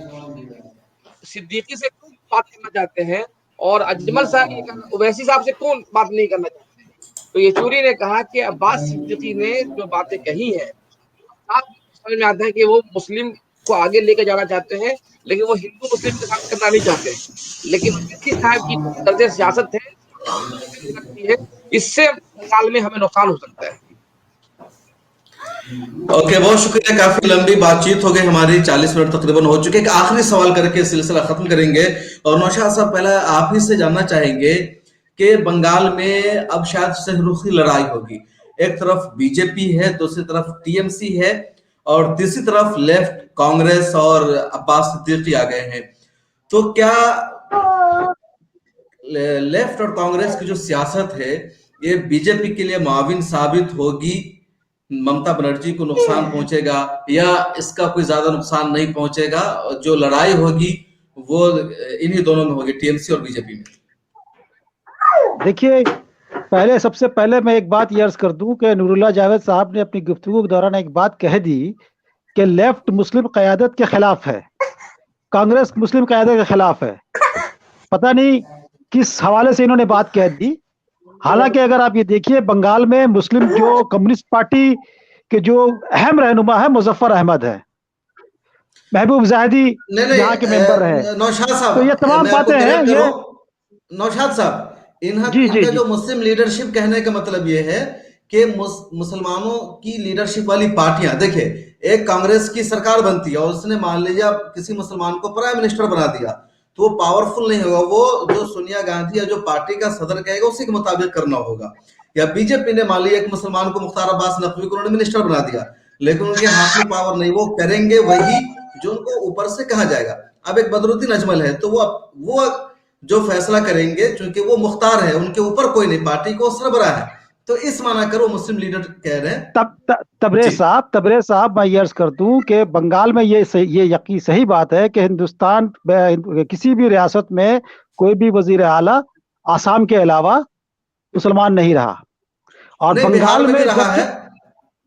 सिद्दीकी से क्यों बात करना चाहते हैं और अजमल साहब ओवैसी साहब से क्यों बात नहीं करना चाहते हैं? तो येचुरी ने कहा कि अब्बास सिद्दीकी ने जो बातें कही है, आप समझ में आता है कि वो मुस्लिम को आगे लेकर जाना चाहते हैं, लेकिन वो हिंदू मुस्लिम के साथ करना नहीं चाहते। लेकिन ओवैसी साहब की तर्ज सियासत है, लगती है, इससे बंगाल में हमें नुकसान हो सकता है। ओके, बहुत शुक्रिया। काफी लंबी बातचीत हो गई हमारी, 40 मिनट तकरीबन हो चुके। एक आखिरी सवाल करके सिलसिला खत्म करेंगे और नौशाद साहब पहले आप ही से जानना चाहेंगे कि बंगाल में अब शायद सहरुखी लड़ाई होगी। एक तरफ बीजेपी है, दूसरी तरफ टीएमसी है और तीसरी तरफ लेफ्ट कांग्रेस और अब्बास सिद्दीकी आ गए हैं। तो क्या लेफ्ट और कांग्रेस की जो सियासत है ये बीजेपी के लिए मुआविन साबित होगी? ममता बनर्जी को नुकसान पहुंचेगा या इसका कोई ज्यादा नुकसान नहीं पहुंचेगा? जो लड़ाई होगी वो इन्हीं दोनों में होगी, टीएमसी और बीजेपी में। देखिए, सबसे पहले मैं एक बात ये अर्ज कर दूं कि नूरुल्लाह जावेद साहब ने अपनी गुफ्तगू के दौरान एक बात कह दी कि लेफ्ट मुस्लिम क़यादत के खिलाफ है, कांग्रेस मुस्लिम क़यादत के खिलाफ है। पता नहीं किस हवाले से इन्होंने बात कह दी। हालांकि अगर आप ये देखिए, बंगाल में मुस्लिम जो कम्युनिस्ट पार्टी के जो अहम रहनुमा है मुजफ्फर अहमद है, महबूब जाहिदी नहीं यहाँ के मेंबर रहे। नौशाद साहब, तो ये तमाम मैं आपको बातें हैं करेक्ट ये। करूं, नौशाद साहब, जी जी इनका जी जो मुस्लिम लीडरशिप कहने का मतलब ये है कि मुसलमानों की लीडरशिप वाली पार्टियां, देखिए एक कांग्रेस की सरकार बनती है और उसने मान लीजिए किसी मुसलमान को प्राइम मिनिस्टर बना दिया, तो वो पावरफुल नहीं होगा। वो जो सोनिया गांधी या जो पार्टी का सदर कहेगा उसी के मुताबिक करना होगा। या बीजेपी ने मान लिया एक मुसलमान को, मुख्तार अब्बास नकवी को उन्होंने मिनिस्टर बना दिया, लेकिन उनके हाथ में पावर नहीं, वो करेंगे वही जो उनको ऊपर से कहा जाएगा। अब एक बदरुद्दीन अजमल है, तो वो जो फैसला करेंगे, क्योंकि वो मुख्तार है, उनके ऊपर कोई नहीं, पार्टी को सरबराह है, तो इस माना कर वो मुस्लिम लीडर कह रहे हैं। तबरेज साहब, मैं ये अर्ज कर दूं कि बंगाल में ये यकीन सही बात है कि हिंदुस्तान में किसी भी रियासत में कोई भी वजीर आला आसाम के अलावा मुसलमान नहीं रहा। और नहीं, बंगाल में रहा है,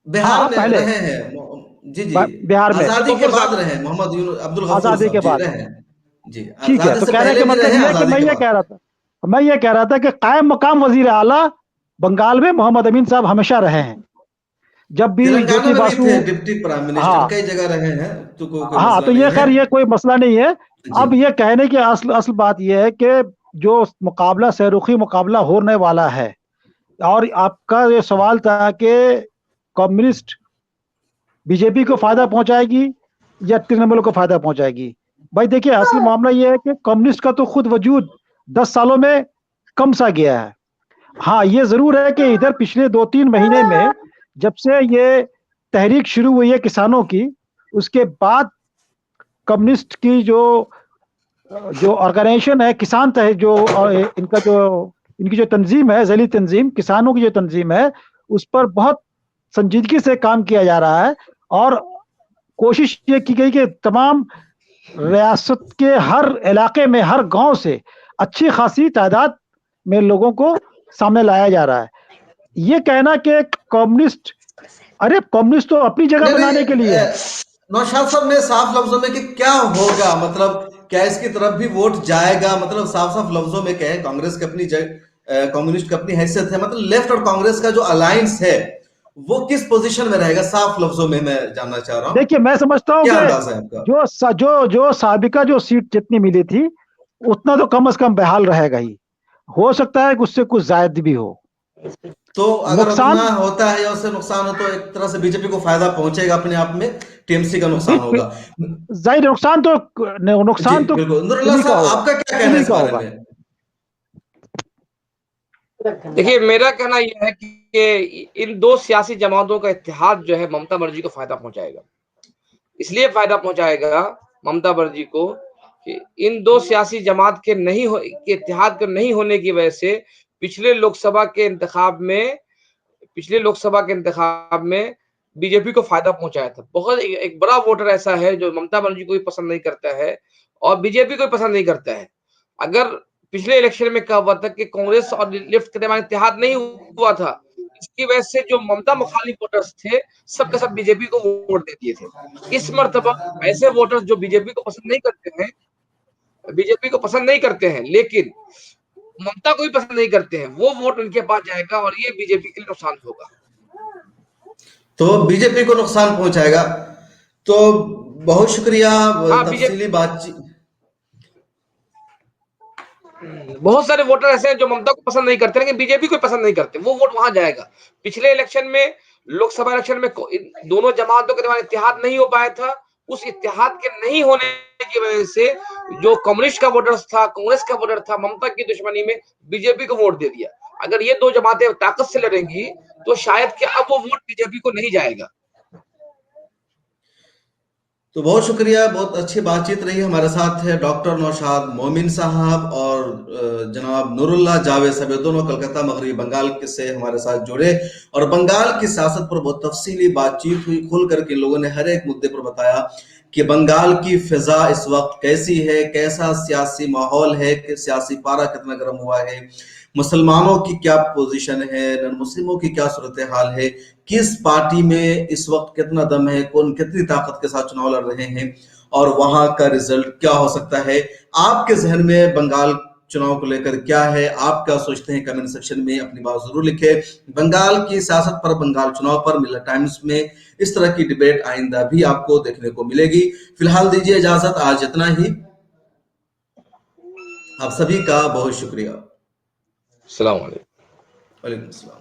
बिहार में पहले रहे हैं। जी जी, बिहार में आजादी के बाद रहे मोहम्मद अब्दुल गफूर आजादी के साहब जी बाद। रहे हैं जी, ठीक है, आजादी तो से कहने पहले का भी मतलब रहे, ये है कि आजादी के बाद। मैं ये कह रहा था कि कायम मकाम वजीर आला बंगाल में मोहम्मद अमीन साहब हमेशा रहे हैं। जब भी तेलंगाना ज्योति में भी बासु, थे डिप्टी प्राइम मिनिस्टर, हाँ कई जगह रहे हैं, तो कोई हाँ, मसला तो ये नहीं है खैर ये कोई मसला नहीं है। जी। अब ये कहने की असल बात ये है कि जो मुकाबला सहरुखी मुकाबला होने वाला है, और आपका ये सवाल था कि कम्युनिस्ट बीजेपी को फायदा पहुंचाएगी या तृणमूल को फायदा पहुंचाएगी। भाई देखिए, असल मामला ये है कि कम्युनिस्ट का तो खुद वजूद 10 सालों में कम सा गया है। हाँ, ये जरूर है कि इधर पिछले 2-3 महीने में जब से ये तहरीक शुरू हुई है किसानों की, उसके बाद कम्युनिस्ट की जो ऑर्गेनाइजेशन है, किसान जो इनकी जो तंजीम है, जली तंजीम, किसानों की जो तंजीम है, उस पर बहुत संजीदगी से काम किया जा रहा है। और कोशिश ये की गई कि तमाम रियासत के हर इलाके में, हर गांव से अच्छी खासी तादाद में लोगों को सामने लाया जा रहा है। ये कहना कि कम्युनिस्ट तो अपनी जगह बनाने के लिए है। नौशाद साहब ने साफ लफ्जों में कि क्या होगा, मतलब क्या इसकी तरफ भी वोट जाएगा, मतलब साफ साफ लफ्जों में कहे, कांग्रेस की अपनी कम्युनिस्ट की अपनी हैसियत है, मतलब लेफ्ट और कांग्रेस का जो अलायंस है वो किस पोजीशन में रहेगा, साफ लफ्जों में मैं जानना चाह रहा हूँ। देखिए, मैं समझता हूँ कि जो साबिका जो सीट जितनी मिली थी उतना तो कम से कम बहाल रहेगा ही। हो सकता है कि उससे कुछ जायद भी हो। तो अगर उतना होता है या उससे नुकसान हो, तो एक तरह से बीजेपी को फायदा पहुंचेगा अपने आप में, टीएमसी का नुकसान होगा। जाहिर नुकसान तो बिल्कुल। नूरुल्लाह साहब, आपका क्या कहना है इस बारे में? देखिए, मेरा कहना यह है कि इन दो सियासी जमातों का इत्तेहाद जो है ममता बनर्जी को फायदा पहुंचाएगा। इसलिए फायदा पहुंचाएगा ममता बनर्जी को कि इन दो सियासी जमात के इत्तेहाद के नहीं होने की वजह से पिछले लोकसभा के इंतखाब में बीजेपी को फायदा पहुंचाया था। बहुत एक बड़ा वोटर ऐसा है जो ममता बनर्जी को भी पसंद नहीं करता है और बीजेपी को भी पसंद नहीं करता है। अगर पिछले इलेक्शन में क्या हुआ था कि कांग्रेस और लेफ्ट के दरमियान इत्तेहाद नहीं हुआ था, इसकी वजह से जो ममता मुखालिफ वोटर्स थे सब के सब बीजेपी को वोट दे दिए थे। इस मर्तबा ऐसे वोटर्स जो बीजेपी को पसंद नहीं करते हैं लेकिन ममता को भी पसंद नहीं करते हैं, वो वोट उनके पास जाएगा और ये बीजेपी के लिए नुकसान होगा। तो बीजेपी को नुकसान पहुंचाएगा। तो बहुत शुक्रिया तफसीली बातचीत। बहुत सारे वोटर ऐसे हैं जो ममता को पसंद नहीं करते लेकिन बीजेपी को पसंद नहीं करते, वो वोट वहां जाएगा। पिछले इलेक्शन में, लोकसभा इलेक्शन में दोनों जमातों के दरमियान इत्तेहाद नहीं हो पाया था। उस इत्तेहाद के नहीं होने की वजह से जो कम्युनिस्ट का वोटर था, कांग्रेस का वोटर था, ममता की दुश्मनी में बीजेपी को वोट दे दिया। अगर ये दो जमातें ताकत से लड़ेंगी तो शायद कि अब वो वोट बीजेपी को नहीं जाएगा। तो बहुत शुक्रिया, बहुत अच्छी बातचीत रही। हमारे साथ है डॉक्टर नौशाद मोमिन साहब और जनाब नूरुल्लाह जावेद साहब, दोनों कलकत्ता मगरबी बंगाल से हमारे साथ जुड़े और बंगाल की सियासत पर बहुत तफसीली बातचीत हुई। खुल करके लोगों ने हर एक मुद्दे पर बताया कि बंगाल की फिजा इस वक्त कैसी है, कैसा सियासी माहौल है, कि सियासी पारा कितना गर्म हुआ है, मुसलमानों की क्या पोजीशन है, नन मुस्लिमों की क्या सूरत हाल है, किस पार्टी में इस वक्त कितना दम है, कौन कितनी ताकत के साथ चुनाव लड़ रहे हैं और वहां का रिजल्ट क्या हो सकता है। आपके जहन में बंगाल चुनाव को लेकर क्या है, आप क्या सोचते हैं, कमेंट सेक्शन में अपनी बात जरूर लिखें। बंगाल की सियासत पर, बंगाल चुनाव पर मिलत टाइम्स में इस तरह की डिबेट आइंदा भी आपको देखने को मिलेगी। फिलहाल दीजिए इजाजत, आज इतना ही। आप सभी का बहुत शुक्रिया। अस्सलाम वालेकुम। वालेकुम अस्सलाम।